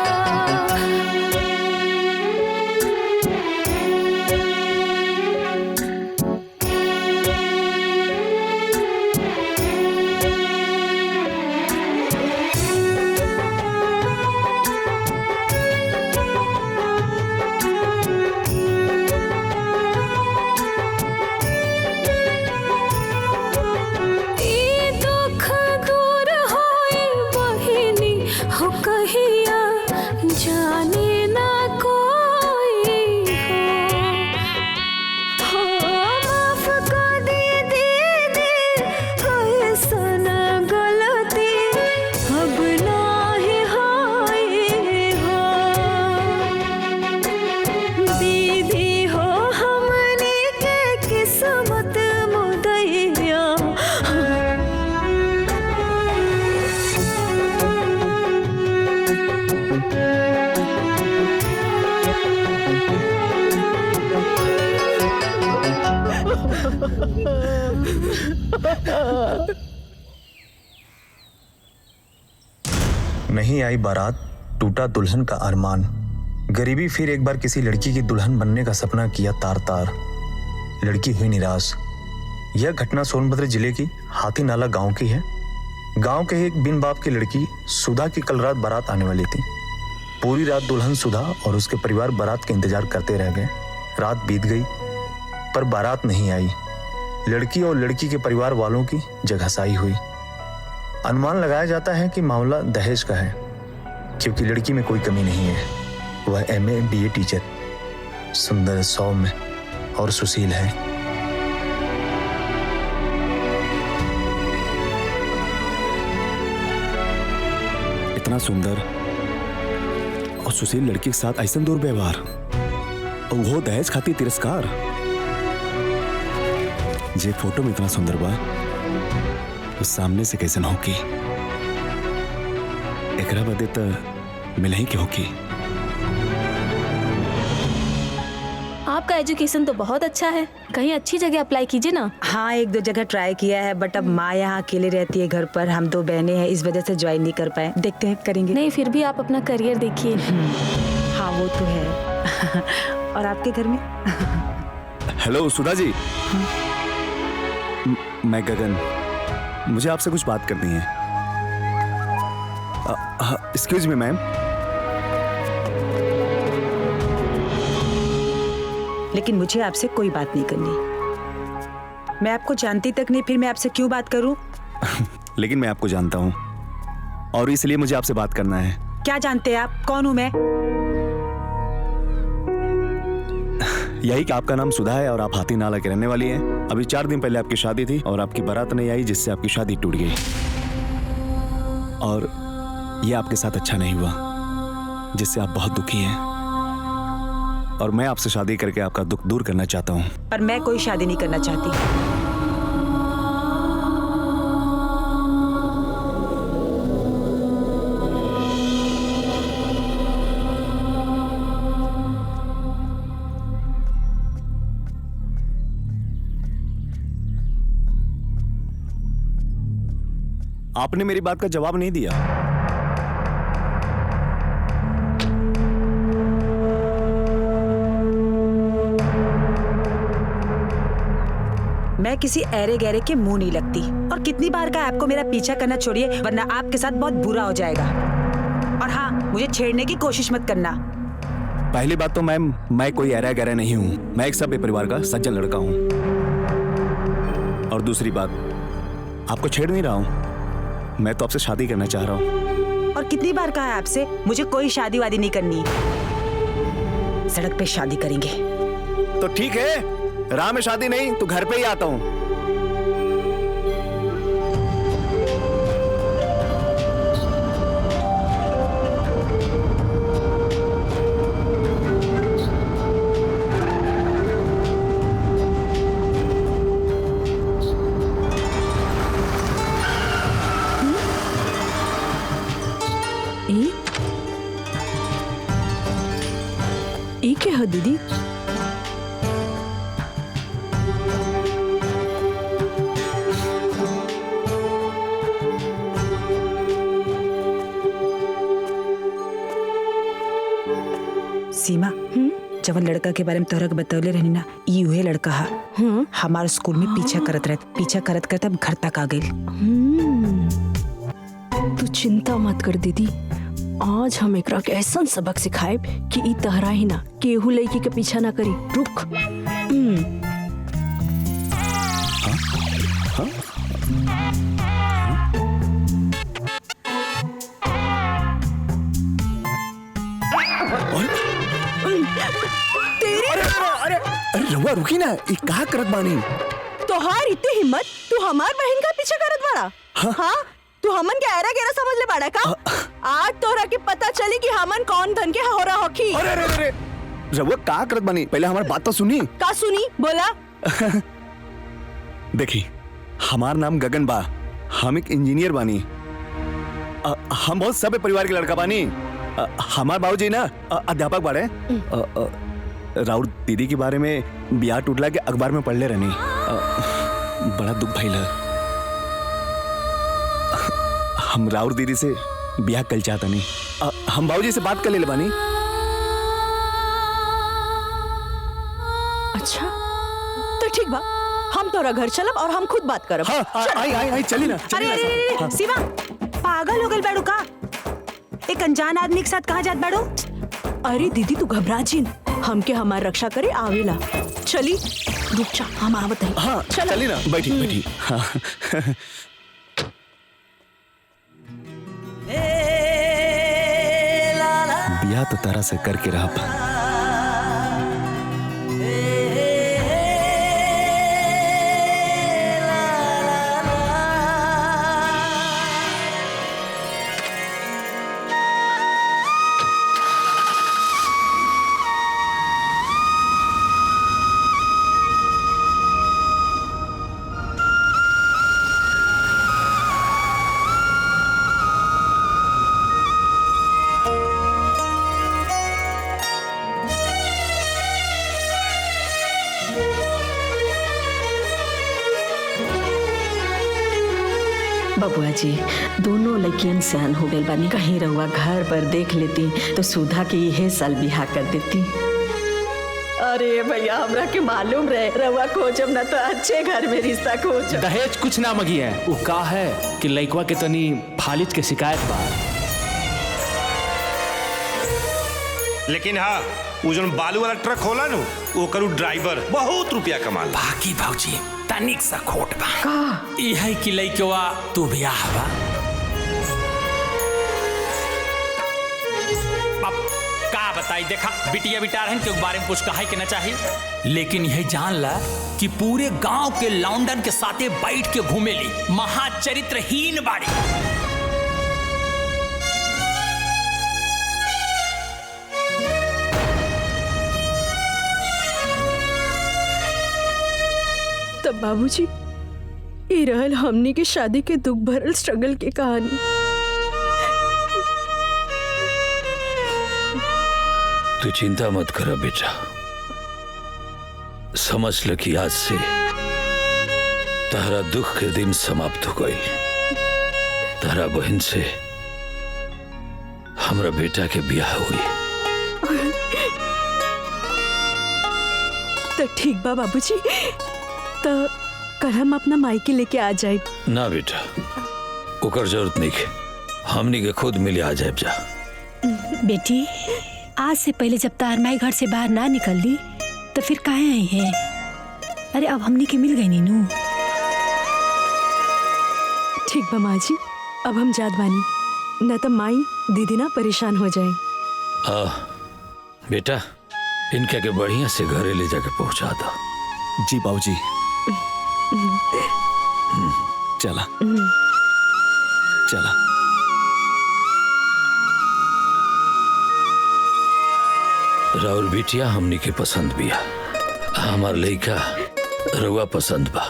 Speaker 4: कहिया जाने ना कोई हो, माफ कर दीदी ऐसन गलती अब नाही होई हो। दीदी हो हमनी के किस्मत मुदैया,
Speaker 16: नहीं आई बारात, टूटा दुल्हन का अरमान। गरीबी फिर एक बार किसी लड़की की दुल्हन बनने का सपना किया तार तार। लड़की हुई निराश। यह घटना सोनभद्र जिले की हाथी नाला गांव की है। गांव के एक बिन बाप की लड़की सुधा की कल रात बारात आने वाली थी। पूरी रात दुल्हन सुधा और उसके परिवार बारात के इंतजार करते रह गए। रात बीत गई पर बारात नहीं आई। लड़की और लड़की के परिवार वालों की जगहसाई हुई। अनुमान लगाया जाता है कि मामला दहेज का है, क्योंकि लड़की में कोई कमी नहीं है। वह MA BA टीचर, सुंदर, सौम्य और सुशील है।
Speaker 17: इतना सुंदर और सुशील लड़की के साथ ऐसा दुर्व्यवहार और वो दहेज खाती तिरस्कार। जे फोटो में इतना सुंदर बा वो सामने से कैसे न होगी। एकरा बदे तो मिल ही के होगी।
Speaker 4: आपका एजुकेशन तो बहुत अच्छा है, कहीं अच्छी जगह अप्लाई कीजिए ना।
Speaker 1: हाँ, 1-2 जगह ट्राई किया है, बट अब माँ यहाँ अकेले रहती है घर पर, हम 2 बहनें हैं, इस वजह से ज्वाइन नहीं कर पाए। देखते हैं करेंगे।
Speaker 4: नहीं, फिर भी आप अपना करियर देखिए।
Speaker 1: हाँ वो तो है। और आपके घर में?
Speaker 17: हेलो सुधा जी। मैं गगन, मुझे आपसे कुछ बात करनी है। Excuse me ma'am.
Speaker 1: लेकिन मुझे आपसे कोई बात नहीं करनी। मैं आपको जानती तक नहीं, फिर मैं आपसे क्यों बात करूं?
Speaker 17: लेकिन मैं आपको जानता हूं और इसलिए मुझे आपसे बात करना है।
Speaker 1: क्या जानते हैं आप? कौन हूं मैं?
Speaker 17: यही कि आपका नाम सुधा है और आप हाथी नाला के रहने वाली हैं। अभी 4 दिन पहले आपकी शादी थी और आपकी बारात नहीं आई, जिससे आपकी शादी टूट गई। और ये आपके साथ अच्छा नहीं हुआ, जिससे आप बहुत दुखी हैं। और मैं आपसे शादी करके आपका दुख दूर करना चाहता हूँ।
Speaker 1: पर मैं कोई शादी नहीं करना चाहती।
Speaker 17: आपने मेरी बात का जवाब नहीं दिया।
Speaker 1: मैं किसी ऐरे गहरे के मुंह नहीं लगती। और कितनी बार कहा आपको मेरा पीछा करना छोड़िए, वरना आपके साथ बहुत बुरा हो जाएगा। और हाँ, मुझे छेड़ने की कोशिश मत करना।
Speaker 17: पहली बात तो मैम, मैं कोई ऐरा गहरा नहीं हूँ। मैं एक सभ्य परिवार का सज्जन लड़का हूँ। और दूसरी बात, आपको छेड़ नहीं रहा हूँ, मैं तो आपसे शादी करना चाह रहा हूँ।
Speaker 1: और कितनी बार कहा है आपसे, मुझे कोई शादी वादी नहीं करनी। सड़क पे शादी करेंगे।
Speaker 17: तो ठीक है, राह में शादी नहीं तो घर पे ही आता हूँ।
Speaker 3: ई क्या है दीदी?
Speaker 1: सीमा, जवन लड़का के बारे में तोहरा के बतौले रहनी ना, ई उहे लड़का हा। हमारे स्कूल में पीछा करत करत अब घर तक आ गई।
Speaker 3: तू चिंता मत कर दीदी, आज हम एकरा के ऐसा सबक सिखाए कि ई तहरा ही ना केहू लड़की के पीछा ना करी। रुक।
Speaker 17: अरे रहुआ रुकी ना, ये कहा करत बानी?
Speaker 3: तोहार इतनी हिम्मत, तू हमार बहन का पीछा करत बाड़ा? हाँ? तू हमन के ऐरा गैरा समझ ले बाड़ा का? आज तोहरा के पता चली कि हमन कौन धन के हो रहा होखी।
Speaker 17: अरे रहुआ कहा करत बानी? पहले हमारी बात तो सुनी।
Speaker 3: का सुनी? बोला।
Speaker 17: देखी, हमार नाम गगन बा, हम एक इंजीनियर बानी। हम बहुत सभ्य परिवार के लड़का बानी। हमार बाबूजी ना अध्यापक बाड़े। राउर दीदी के बारे में ब्याह टूटला के अखबार में पढ़ ले रहनी। बड़ा दुख भइल है। हम राउर दीदी से ब्याह कल चाहता नहीं। हम बाबूजी से बात कर ले बानी।
Speaker 3: अच्छा तो ठीक बा, हम तोरा घर चलब और हम खुद बात करब।
Speaker 17: हाँ, आई चली ना।
Speaker 1: अरे सीमा, पागल हो गई बैठो का? एक अनजान आदमी के साथ कहाँ जात बैठो?
Speaker 3: अरे दीदी तू घबरा जिन, हमके हमार रक्षा करे आवेला। चली, रुक जा, हम आवत हैं।
Speaker 17: हाँ चली ना, बैठी। हाँ। ब्याह तो तरह से करके रहा।
Speaker 2: बबुआ जी दोनों लड़कियन सयान हो गए बानी। कहीं रहुआ घर पर देख लेती तो सुधा के यह साल बिहा कर देती। अरे भैया हमरा के मालूम रहे रहुआ खोजब ना तो अच्छे घर में रिश्ता खोजब।
Speaker 15: दहेज कुछ ना मगी है, वो का है कि लइकवा के तनी फालिज के शिकायत बा।
Speaker 6: लेकिन हाँ वो जो बालू वाला ट्रक होला नु वो करू ड्राइवर बहुत रुपया कमाल।
Speaker 11: बाकी भाऊजी तनिक सा खोट बा यही कि लइकवा तू बियाह बा। अब का बताई, देखा बिटिया बिटारहन के बारे में कुछ कहा के ना चाहिए, लेकिन यही जान ला कि पूरे गांव के लौंडन के साथे बैठ के घूमेली, महाचरित्रहीन बाड़ी।
Speaker 3: तब बाबूजी ये रहल हमनी के शादी के दुख भरल स्ट्रगल के कहानी।
Speaker 18: तू चिंता मत कर बेटा, समझ ल कि आज से तारा दुख के दिन समाप्त हो गई। तारा बहन से हमरा बेटा के ब्याह हुई।
Speaker 3: तो ठीक बा बाबूजी, तो कल हम अपना मायके लेके आ जाए।
Speaker 18: ना बेटा ओकर जरूरत नहीं है, हमनी के खुद मिले आ जाए जा।
Speaker 5: बेटी आज से पहले जब तार माई घर से बाहर ना निकल ली तो फिर काहे आई है? अरे अब हमनी के मिल गई नीनू।
Speaker 3: ठीक बा माँ जी, अब हम जात बानी, न तो माई दीदी ना परेशान हो जाए।
Speaker 18: बेटा इनके के बढ़िया से घरे ले जाके पहुंचा दो।
Speaker 17: जी बाबूजी। चला चला।
Speaker 18: राहुल बिटिया हमनी के पसंद बिया, हमार लइका रउआ पसंद बा,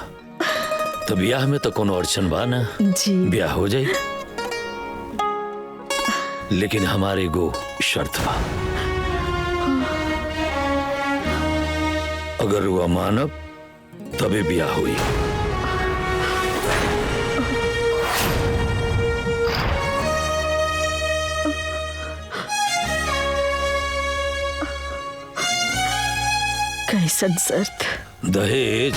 Speaker 18: तो ब्याह में तो कोनो अड़चन बा ना
Speaker 2: जी।
Speaker 18: ब्याह हो जाई, लेकिन हमारे गो शर्त बा। अगर रउआ मानब तबे ब्याह हुई।
Speaker 2: कैसन शर्त?
Speaker 18: दहेज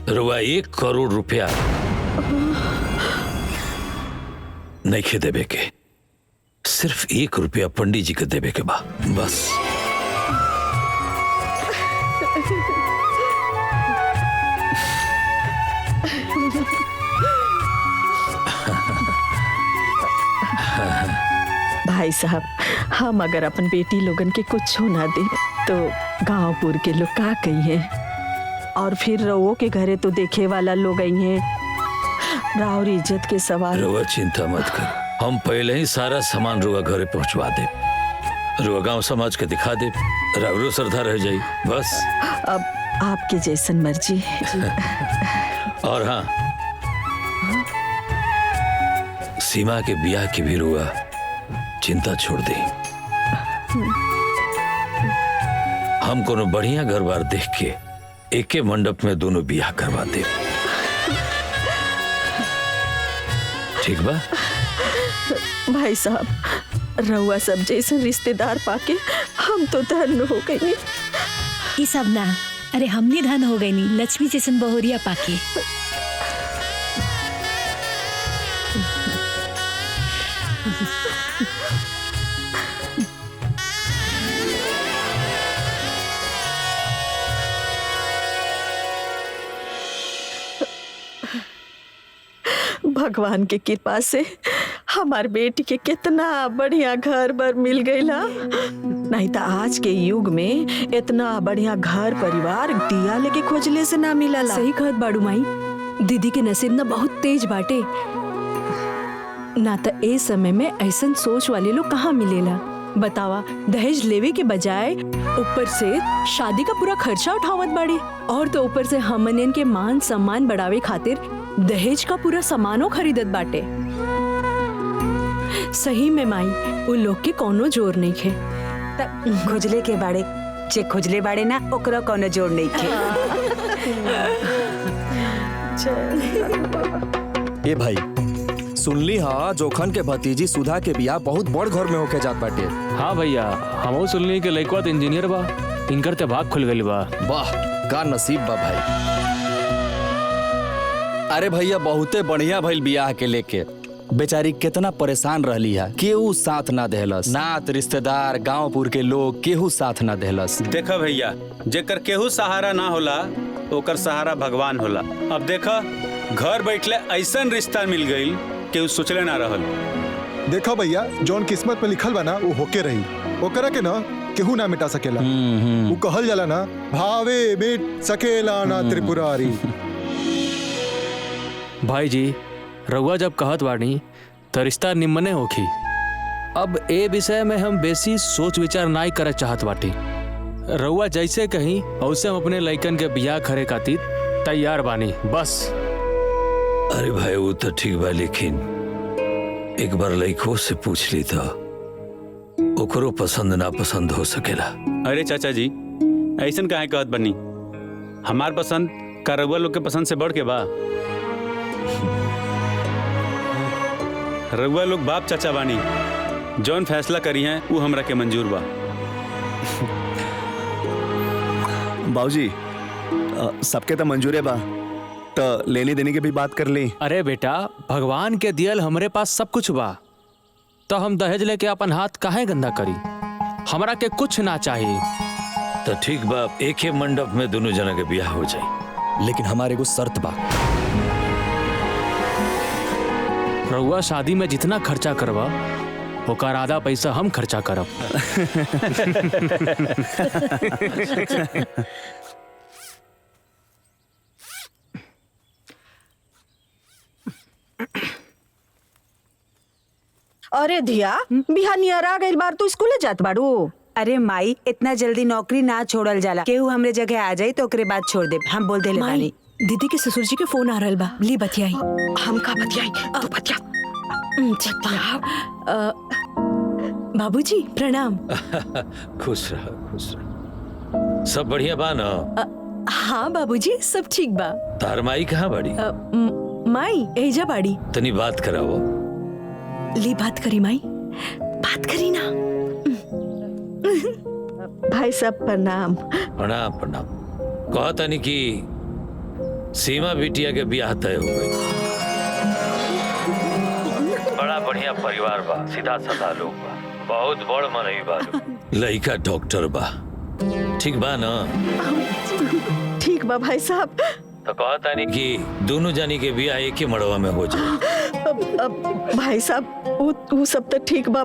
Speaker 18: रुआ 1 करोड़ रुपया नहीं खे देवे के, सिर्फ 1 रुपया पंडित जी के देवे के बा बस।
Speaker 2: भाई साहब हम अगर अपन बेटी लोगन के कुछ ना दे तो गांवपुर के लोग का कही हैं, और फिर रवो के घरे तो देखे वाला लोग आई हैं। राउर इज्जत के सवाल।
Speaker 18: रुआ चिंता मत कर, हम पहले ही सारा सामान रुआ घरे पहुंचवा दे, रुआ गांव समाज के दिखा दे, राउरो श्रद्धा रह जाई बस।
Speaker 2: अब आपकी जैसन मर्जी।
Speaker 18: और हाँ सीमा के ब्याह की भी रुआ चिंता छोड़ दे, हम कोनो बढ़िया घर बार देख के एके मंडप में दोनों ब्याह करवा दे, ठीक बा?
Speaker 2: भाई साहब रउआ सब जैसे रिश्तेदार पाके हम तो धन्य हो गई।
Speaker 5: ये सब ना, अरे हमनी धन हो गई नी लक्ष्मी जैसन बहुरिया पाके।
Speaker 2: भगवान के कृपा से हमार बेटी के कितना बढ़िया घर बर मिल गईला, नहीं तो आज के युग में इतना बढ़िया घर परिवार दिया लेके खोजले से ना मिला।
Speaker 3: सही कहत बाड़ू माई, दीदी के नसीब ना बहुत तेज बाटे, ना तो ए समय में ऐसन सोच वाले लोग कहाँ मिलेला। बतावा, दहेज लेवे के बजाय ऊपर से शादी का पूरा खर्चा उठावत बाड़ी, और तो ऊपर से हमन के मान सम्मान बढ़ावे खातिर दहेज का पूरा सामानो खरीदत बाटे। सही में माई उन लोग के कोनो जोर नहीं खे।
Speaker 1: खोजले के बाड़े जे खोजले बाड़े ना ओकरा कोनो जोड़ नहीं खे।
Speaker 13: ए भाई सुनली हा जोखन के भतीजी सुधा के बियाह बहुत बड़ घर में होके जात बाटे।
Speaker 15: हाँ भैया हमहू सुनली कि लइकवा तो इंजीनियर बा, इनकर ते भाग खुल गइल बा।
Speaker 13: वाह का नसीब बा भाई। अरे भैया बहुते बढ़िया भइल बियाह के लेके। बेचारी कितना परेशान रहली है, केहू साथ ना देहलस, नात रिश्तेदार गांवपुर के लोग केहू साथ ना देहलस।
Speaker 19: देखा भैया जेकर केहू सहारा ना होला ओकर सहारा भगवान होला। अब देखा घर बैठले ऐसन रिश्ता मिल गई केहू सोचले ना रहल।
Speaker 20: देखा भैया जौन किस्मत में लिखल बा ना वो होके रही, ओकरा के ना केहू ना मिटा सकेला। वो कहल जाला ना भावे मिट सकेला ना त्रिपुरारी।
Speaker 15: भाई जी रउआ जब कहत बानी तो रिश्ता निम्मने होखी। अब ए विषय में हम बेसी सोच विचार नाई करे चाहत बाटी। रउआ जैसे कहीं वैसे हम अपने लइकन के बियाह करे खातिर तैयार बानी बस।
Speaker 18: अरे भाई वो तो ठीक बा, लेकिन एक बार लइको से पूछ ली तो ओकरो पसंद ना पसंद हो सकेला।
Speaker 19: अरे चाचा जी ऐसन काहे कहत बनी, हमार पसंद का रउआ लोग के पसंद से बढ़ के बा। रउआ लोग बाप चाचा बानी, जौन फैसला करी है वो हमरा के मंजूर बा।
Speaker 17: बाबूजी सबके तो मंजूर है बा, तो लेने देने की भी बात कर ली।
Speaker 15: अरे बेटा भगवान के दियल हमरे पास सब कुछ बा, तो हम दहेज लेके अपन हाथ काहे गंदा करी। हमरा के कुछ ना चाहिए।
Speaker 18: तो ठीक बा, एक ही मंडप में दोनों जना के ब्याह हो जाए,
Speaker 13: लेकिन हमारे को शर्त बा।
Speaker 15: रउआ शादी में जितना खर्चा करवा ओकर आधा पैसा हम खर्चा करब।
Speaker 2: अरे धिया बिहानियर आ गइल बार तू स्कूले जात बाड़ू।
Speaker 1: अरे माई इतना जल्दी नौकरी ना छोड़ल जाला, केहू हमरे जगह आ जाई तो ओकरे बाद छोड़ दे। हम बोल देले बानी।
Speaker 3: दीदी के ससुर जी के फोन आ रहल बा, ली बतियाई।
Speaker 2: हम का बतियाई, तू बतिया।
Speaker 3: बाबूजी प्रणाम।
Speaker 18: खुश रह खुश रह। सब बढ़िया बा ना?
Speaker 3: हाँ बाबूजी सब ठीक बा।
Speaker 18: तार माई कहाँ बाड़ी?
Speaker 3: माई एजा बाड़ी।
Speaker 18: तनी बात करावो।
Speaker 3: ली बात करी माई, बात करी ना।
Speaker 2: भाई साहब प्रणाम।
Speaker 18: प्रणाम प्रणाम। कहा तनी कि सीमा बिटिया के ब्याह तय हो गई। बड़ा बढ़िया परिवार बा, सीधा साधा लोग बा, बहुत बड़ मनई बा। लइका डॉक्टर बा, ठीक बा ना?
Speaker 2: ठीक बा भाई साहब।
Speaker 18: तो कहता नहीं कि दोनों जानी के ब्याह एक ही मड़वा में हो जाए।
Speaker 2: अब भाई साहब वो सब तो ठीक बा,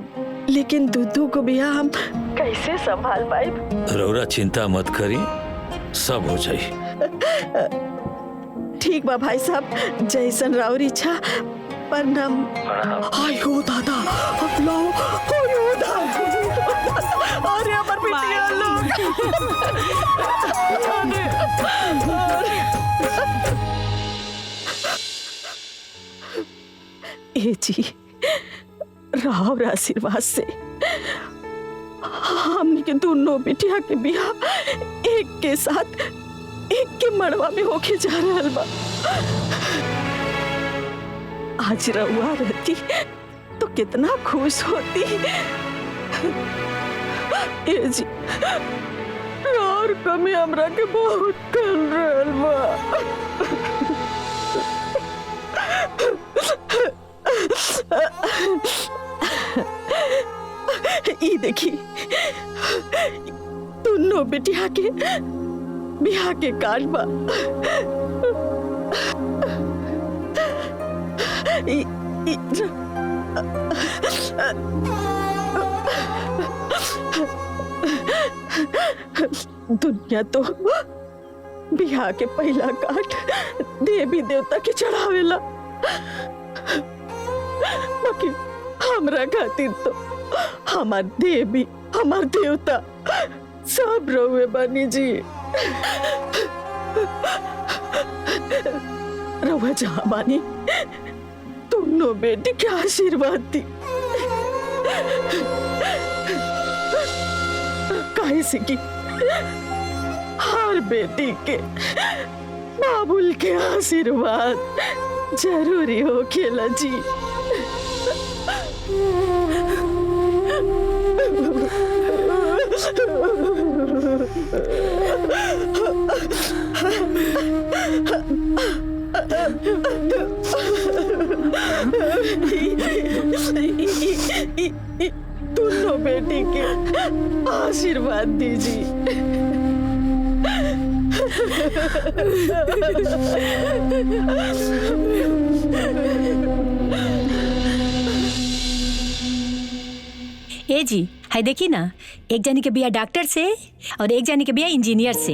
Speaker 2: लेकिन दूधू को ब्याह हम कैसे संभाल पाए?
Speaker 18: रौरा चिंता मत करी, सब हो जाए।
Speaker 2: ठीक बा भाई साहब, जैसन राउर इच्छा। प्रणाम। आयो दादा, आयो दादा। अरे अमर बिटिया लोग। ए जी राव आशीर्वाद से हमने के दोनों बिटिया के ब्याह एक के साथ एक के मड़वा में होके जा रहा बा। आज रउआ रहती तो कितना खुश होती। ए जी और कमी हमरा के बहुत कर रहल बा। ई देखी दोनों बिटिया के बियाह के कार्ड बा। दुनिया तो बियाह के पहला कार्ड देवी देवता के चढ़ावेला, बाकी हमरा खातिर तो हमार देवी हमार देवता सब रहुए बनी जी। रहुआ जहाँ बानी दोनों बेटी के आशीर्वाद दी। काहे से कि हर बेटी के बाबुल के आशीर्वाद जरूरी हो खेला जी। दोनों बेटी के आशीर्वाद दीजिए।
Speaker 5: ए जी, हाय देखी ना, एक जानी के बिया डॉक्टर से और एक जानी के बिया इंजीनियर से।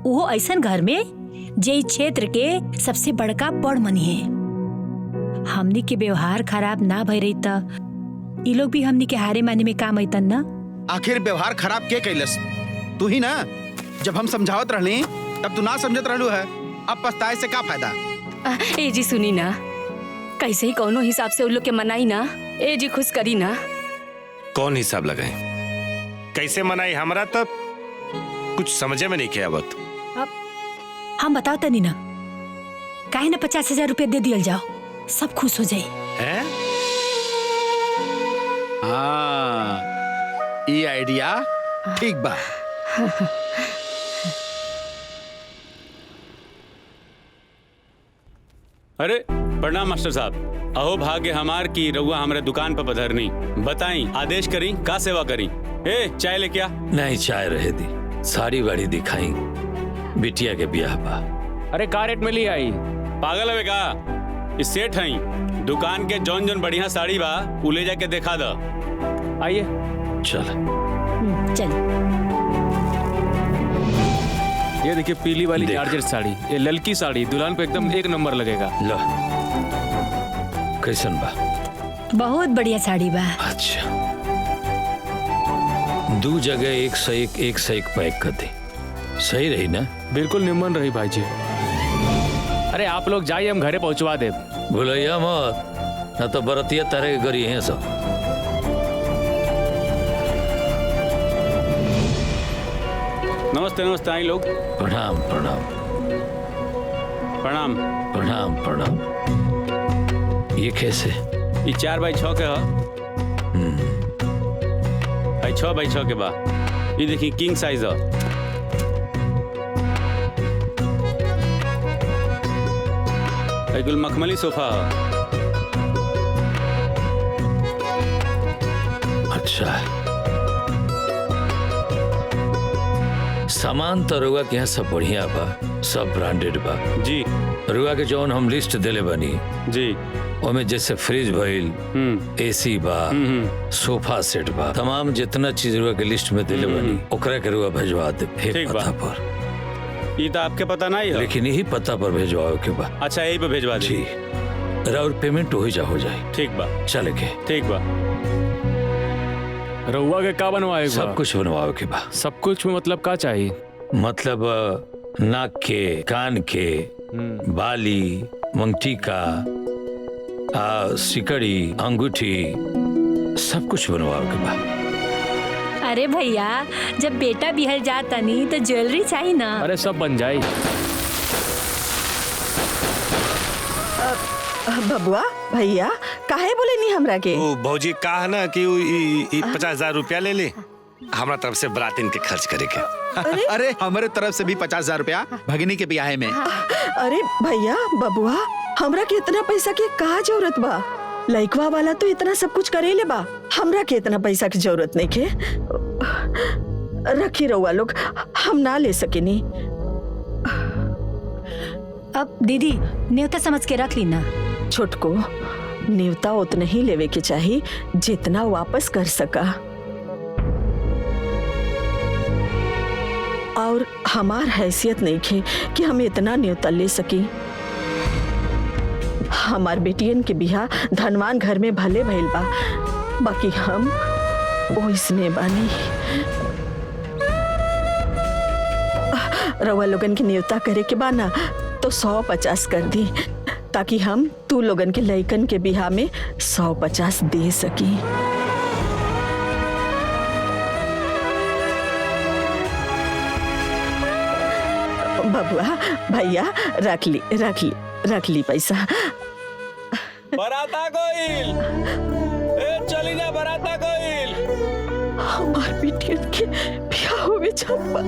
Speaker 5: वो ऐसन घर में जे इस क्षेत्र के सबसे बड़का बड़ मनी है। हमनी के व्यवहार खराब ना भई रही त ये लोग भी हमनी के हारे माने में काम अइतन ना।
Speaker 8: आखिर व्यवहार खराब के कैलस? तू ही ना। जब हम समझावत रहली तब तू ना समझत रहलू है। अब पछताए से का फायदा?
Speaker 9: ए जी सुनी ना, कैसे ही कौनो हिसाब से उन लोग के मनाई ना। ए जी खुश करी ना।
Speaker 6: कौन हिसाब लगाए, कैसे मनाई? हमरा तब कुछ समझे में नहीं किया आवत।
Speaker 5: अब हम बताओ तनी ना, काहे ना 50,000 रुपया दे दियल जाओ, सब खुश हो जाए।
Speaker 6: हैं?
Speaker 8: हाँ, ये आइडिया ठीक बा।
Speaker 19: अरे प्रणाम मास्टर साहब। अहो भाग्य हमार की रउआ हमारे दुकान पर पधरनी। बताई आदेश करी, का सेवा करी? ए चाय ले क्या?
Speaker 18: नहीं, चाय रहे दी, साड़ी वाड़ी दिखाई, बिटिया के ब्याह बा।
Speaker 15: अरे का रेट में ली आई?
Speaker 19: पागल है का? इस सेठ हई, दुकान के जौन जौन बढ़िया साड़ी बा उ ले जाके दिखा द।
Speaker 15: आइए
Speaker 18: चल
Speaker 5: चल।
Speaker 15: ये देखिए पीली वाली जॉर्जेट साड़ी, ये ललकी साड़ी दुल्हन पे एकदम एक नंबर लगेगा।
Speaker 18: लो, कैसन बा?
Speaker 5: बहुत बढ़िया साड़ी बा।
Speaker 18: अच्छा, दो जगह एक से एक पैक कर दे, सही रही ना?
Speaker 15: बिल्कुल निमन रही भाई जी। अरे आप लोग जाइए, हम घरे पहुंचवा दे।
Speaker 18: भूलैया मत, न तो बरतिया तरह के गरी है सब।
Speaker 19: नमस्ते नमस्ते, आई लोग।
Speaker 18: प्रणाम प्रणाम
Speaker 19: प्रणाम
Speaker 18: प्रणाम प्रणाम। ये कैसे?
Speaker 19: ये 4x6 के है। 6x6 के बा। ये देखिए किंग साइज है। गुल मखमली सोफा है।
Speaker 18: अच्छा, सामान तो रुआ के यहाँ सब बढ़िया बा, सब ब्रांडेड बा
Speaker 19: जी।
Speaker 18: रुआ के जौन हम लिस्ट देले बनी
Speaker 19: जी,
Speaker 18: ओमे जैसे फ्रिज भइल, एसी बा, सोफा सेट बा, तमाम जितना चीज रुआ के लिस्ट में देले बनी ओकरा के रुआ भेजवा दे। पता पर
Speaker 19: ये तो आपके पता नहीं है,
Speaker 18: लेकिन यही पता पर भेजवाओ के बा।
Speaker 19: अच्छा, यही पे भेजवा दे।
Speaker 18: जी, और पेमेंट हो जाए।
Speaker 19: ठीक बा,
Speaker 18: चले के।
Speaker 19: ठीक बा।
Speaker 15: रउआ के का बनवाए?
Speaker 18: सब कुछ बनवाओ के बा।
Speaker 15: सब कुछ में मतलब का चाहिए?
Speaker 18: मतलब नाक के, कान के, बाली, मंगटी का, सिकड़ी, अंगूठी, सब कुछ बनवाओ के बा।
Speaker 5: अरे भैया, जब बेटा बिहल जाता नहीं तो ज्वेलरी चाहिए ना।
Speaker 15: अरे सब बन जाए।
Speaker 2: बबुआ भैया काहे बोले नहीं हमरा के?
Speaker 6: ओ भौजी कहा ना कि 50,000 रुपया ले ले, हमारा तरफ से बरातीन के खर्च करे के।
Speaker 8: अरे हमारे तरफ से भी 50,000 रुपया भगिनी के ब्याह में।
Speaker 2: अरे भैया बबुआ, हमरा के इतना पैसा के का जरूरत बा? लइकवा वाला तो इतना सब कुछ करेले बा, हमरा के इतना पैसा की जरूरत नहीं के। रखी रहुआ लोग, हम ना ले सकेनी।
Speaker 5: अब दीदी न्योता समझ के रख ली ना।
Speaker 2: छोटको, न्योता उतना ही लेवे के चाहिए जितना वापस कर सका। और हमार हैसियत नहीं खे कि हम इतना न्योता ले सकी। हमार बेटियन के बिहा धनवान घर में भले भइल बा, बाकी हम ओइसने बानी। रवा लोगन के न्योता करे के बाना तो 150 कर दी, ताकि हम तू लोगन के लइकन के बिहा में 150 दे सकी। बबुआ भैया रख ली पैसा।
Speaker 19: बराता गोइल, ए चली जा बराता गोइल।
Speaker 2: हमार बिटियन के ब्याह होवे जात बा।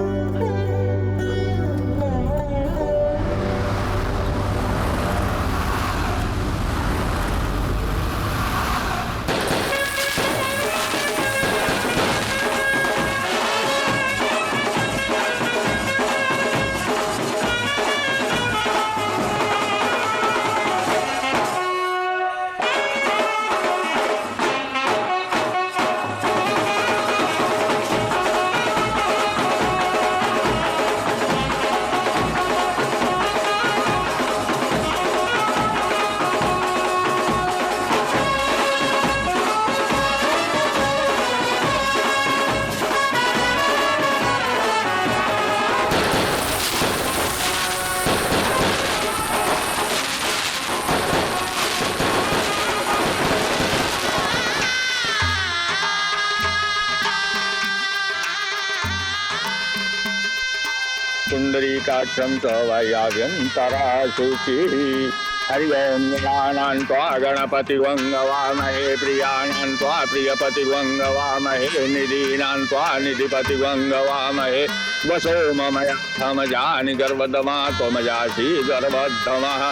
Speaker 21: पुंडरीकाक्षं च वायाभ्यन्तरा शुचिः हरि ओं गणानां त्वा गणपतिवङ्गवामहे प्रियाणां त्वा प्रियपतिवङ्गवामहे निधीनां त्वा निधिपतिवङ्गवामहे वसो ममयामजानि गर्भदमा त्वमजासि गर्भद्धमः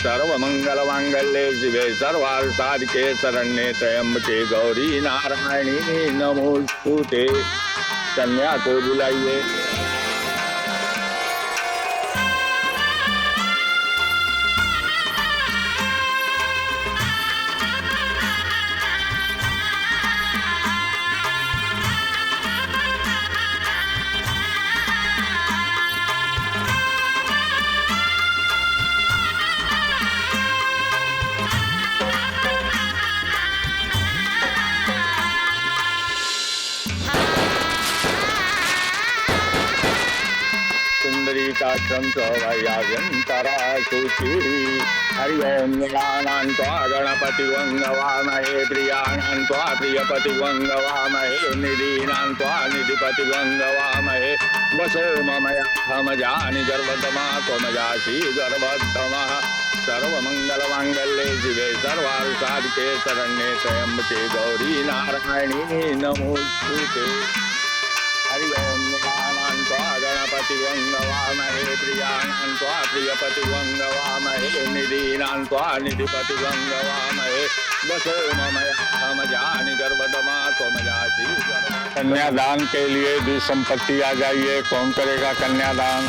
Speaker 21: सर्वमङ्गलमाङ्गल्ये शिवे सर्वार्थसाधिके शरण्ये त्र्यम्बके गौरी नारायणी नमोस्तुते। कन्या को बुलाइए। पुंडरीकाक्षं च वायाभ्यन्तरा शुचिः हरि ओं गणानां त्वा गणपतिवङ्गवामहे प्रियाणां त्वा प्रियपतिवङ्गवामहे निधीनां त्वा निधिपतिवङ्गवामहे वसो ममयामजानि गर्भदमा त्वमजासि गर्भद्धमः सर्वमङ्गलमाङ्गल्ये शिवे सर्वार्थसाधिके शरण्ये त्र्यम्बके गौरी नारायणी नमोस्तुते। हरि ओं गणानां त्वा गणपतिवङ्गवामहे प्रियाणां त्वा प्रियपतिवङ्गवामहे निधीनां त्वा निधिपतिवङ्गवामहे वसो ममयामजानि गर्भदमा त्वमजासि गर्भद्धमः। कन्यादान के लिए भी संपत्ति आ जाइए। कौन करेगा कन्यादान?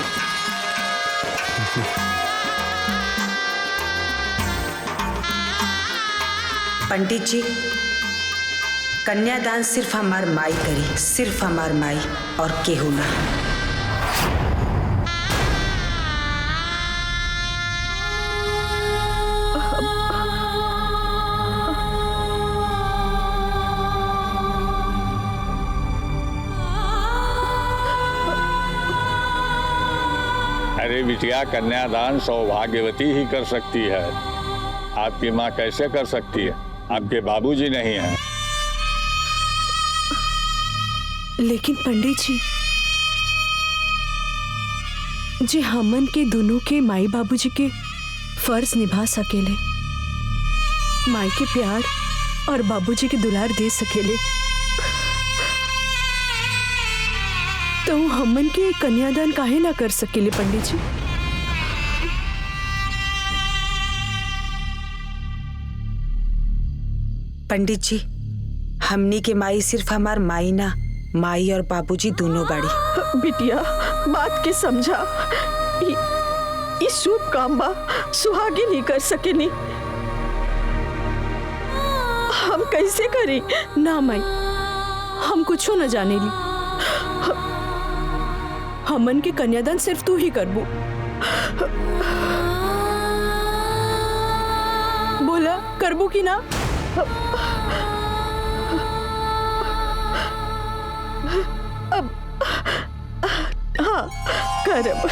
Speaker 1: पंडित जी, कन्यादान सिर्फ हमार माई करी, सिर्फ हमार माई और केहू ना।
Speaker 21: अरे बिटिया, कन्यादान सौभाग्यवती ही कर सकती है। आपकी माँ कैसे कर सकती है? आपके बाबूजी नहीं हैं।
Speaker 3: लेकिन पंडित जी हमन के दोनों के माई बाबूजी के फर्ज निभा सकेले, माई के प्यार और बाबूजी के दुलार दे सकेले, तो हमन के कन्यादान काहे ना कर सकेले पंडित जी?
Speaker 1: पंडित जी, हमनी के माई सिर्फ हमार माई ना, माई और बाबूजी दोनों बाड़ी।
Speaker 2: बिटिया बात के समझा, ये शुभ काम बा, सुहागी नहीं कर सकेनी। हम कैसे करी?
Speaker 3: ना माई, हम कुछो न जाने ली। हमन के कन्यादान सिर्फ तू ही करबू। बोला करबू की ना?
Speaker 2: अब हाँ करब।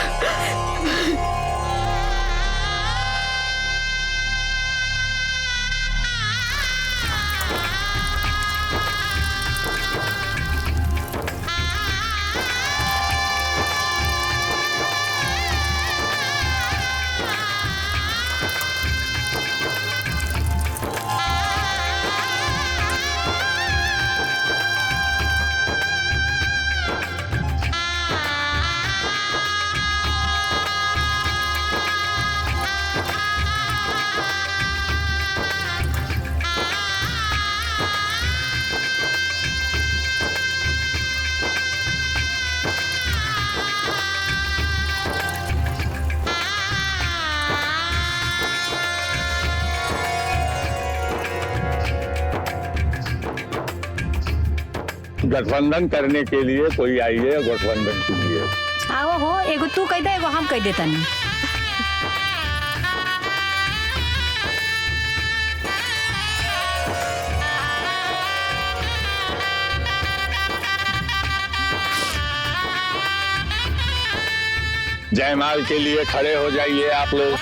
Speaker 21: गठबंधन करने के लिए कोई आइए, गठबंधन कीजिए।
Speaker 5: आओ हो, एगो तू कह दे, एगो हम कह देता नहीं।
Speaker 21: जयमाल के लिए खड़े हो जाइए आप लोग।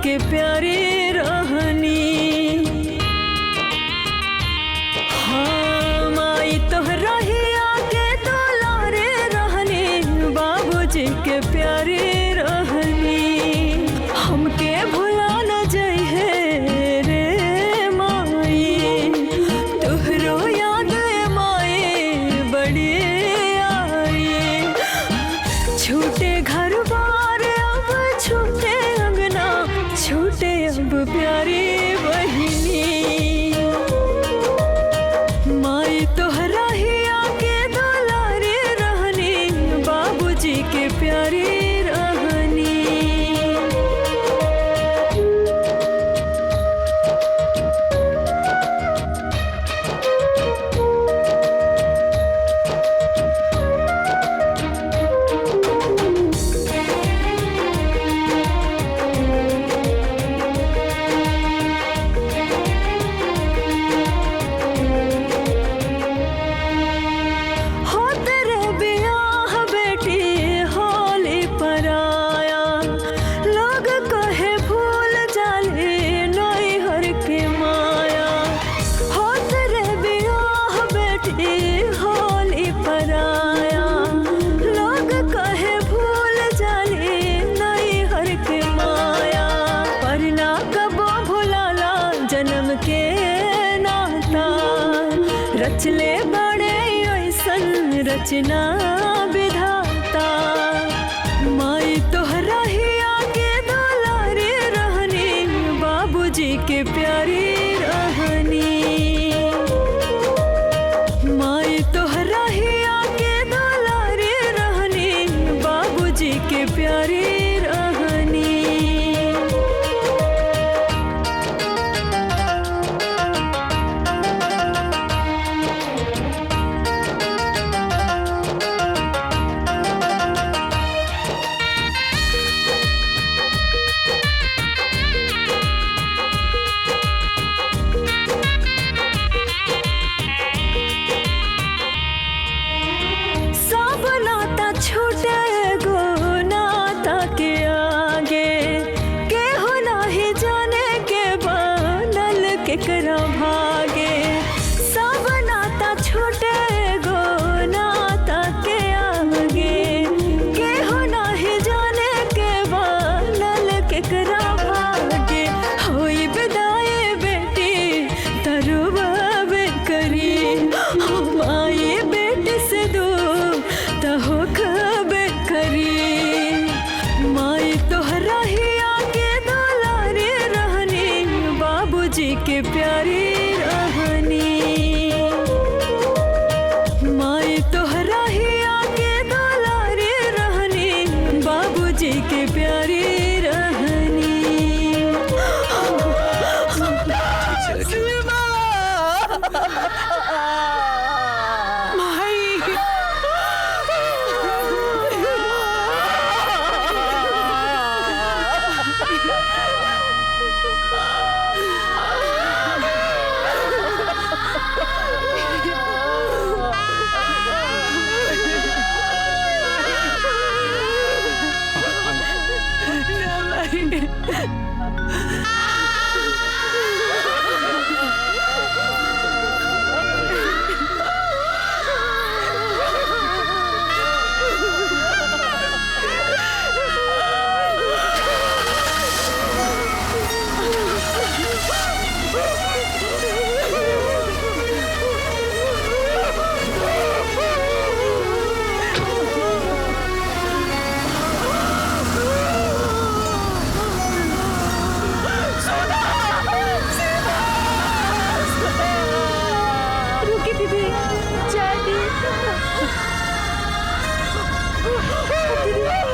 Speaker 7: के प्यारे रहनी। हाँ माई तोहरा ही आके दुलारे रहनी, बाबूजी के प्यारे रहनी। हमके भुला न जइहे रे माई, तोहरो याद माई बड़ी आई। छूटे घर बार अब छूटे अंगना, छूटे अब प्यारी बहिनी। माई तोहरा ही आके दुलारे रहनी, बाबूजी के प्यारी रहनी। रचले बड़े ऐसन रचना विधाता, माई तोहरा ही आके दुलारे रहनी, बाबूजी के प्यारी रहनी। माई तोहरा ही आके दुलारे रहनी, बाबूजी के प्यारी रहनी। केकरा भागे सब नाता छूटे गो नाता के आगे, केहू नाही जाने के बनल केकरा भागे। होई विदाई बेटी तरुबे करी, हम आई बेटी से दूर तहो खबे करी। माई तोहरा ही आके दुलारे रहनी, बाबू बाबूजी के प्यारी रहनी माई तोहरा ही आगे दुलारी रहनी बाबूजी के प्यारी रहनी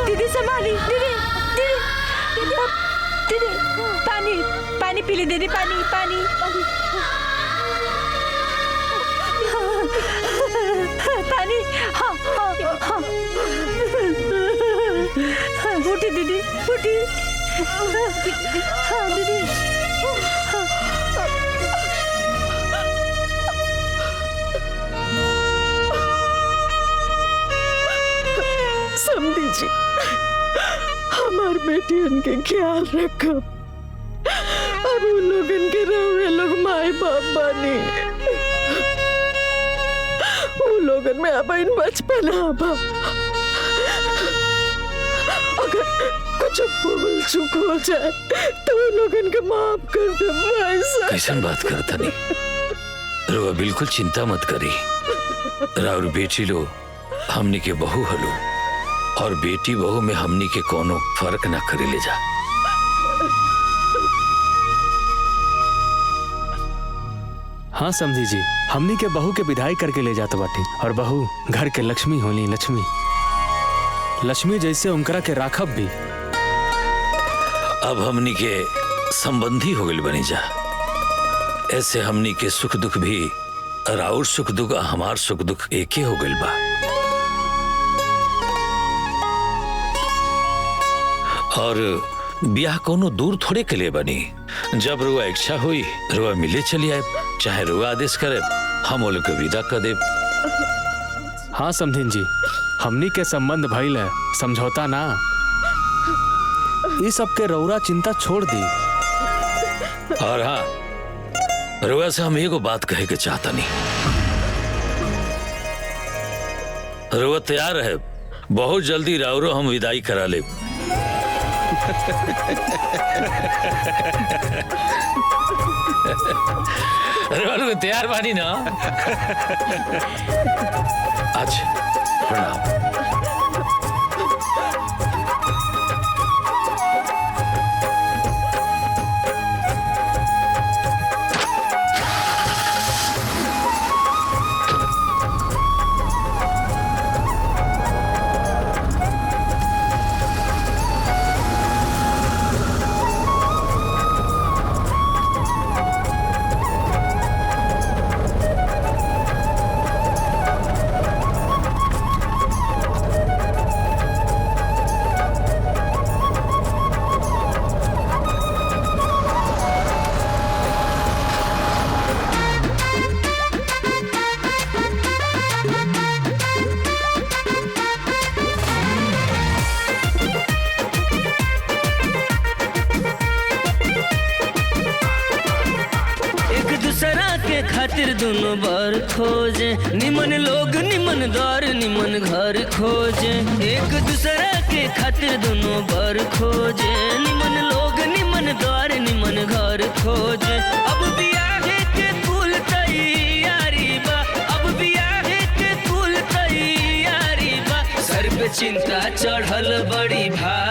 Speaker 5: दीदी संभाली, दीदी दीदी दीदी दीदी पानी पानी पी ली दीदी, पानी पानी पानी। हाँ हाँ हाँ उठी दीदी उठी। हाँ दीदी
Speaker 2: समझी जी हमार बेटियन के ख्याल रखब। अब उन लोगन के रहुए लोग माए बाप बानी, उन लोगन में अब इन बचपन आबा। अगर कुछ भूल चूक हो जाए तो उन लोगन के माफ कर दे।
Speaker 18: कैसन बात करता नहीं रुआ, बिल्कुल चिंता मत करी। राउर बेटी लो हमनी के बहू हलो, और बेटी बहू में हमनी के कोनो फर्क ना करे ले जा।
Speaker 15: हाँ समझी जी, हमनी के बहू के विदाई करके ले जाते बाटी, और बहू घर के लक्ष्मी होली। लक्ष्मी लक्ष्मी जैसे उनकरा के राखब भी।
Speaker 18: अब हमनी के संबंधी हो गए बनी जा, ऐसे हमनी के सुख दुख भी राउर सुख दुख हमार सुख दुख एक ही हो गए बा। और ब्याह कोनो दूर थोड़े के लिए बनी, जब रुआ इच्छा हुई रुआ मिले चली आए, चाहे रुआ आदेश करे हम वो लोग के विदा कर दे।
Speaker 15: हाँ समझिन जी, हमनी के संबंध भइल है, समझौता ना। इस सब के रौरा चिंता छोड़ दी।
Speaker 18: और हाँ रुआ से हम एगो बात कहे के चाहता नहीं, रुआ तैयार है, बहुत जल्दी राउरो हम विदाई करा ले। अरे तैयार बानी ना? अच्छा प्रणाम।
Speaker 14: खातिर दोनों बार खोजे, निमन लोग निमन द्वार निमन घर खोजे। एक दूसरा के खातिर दोनों बार खोजे, निमन लोग निमन द्वार निमन घर खोजे। अब बियाह के कुल तैयारी बा, अब बियाह के कुल तैयारी बा। सर पे चिंता चढ़ल बड़ी भारी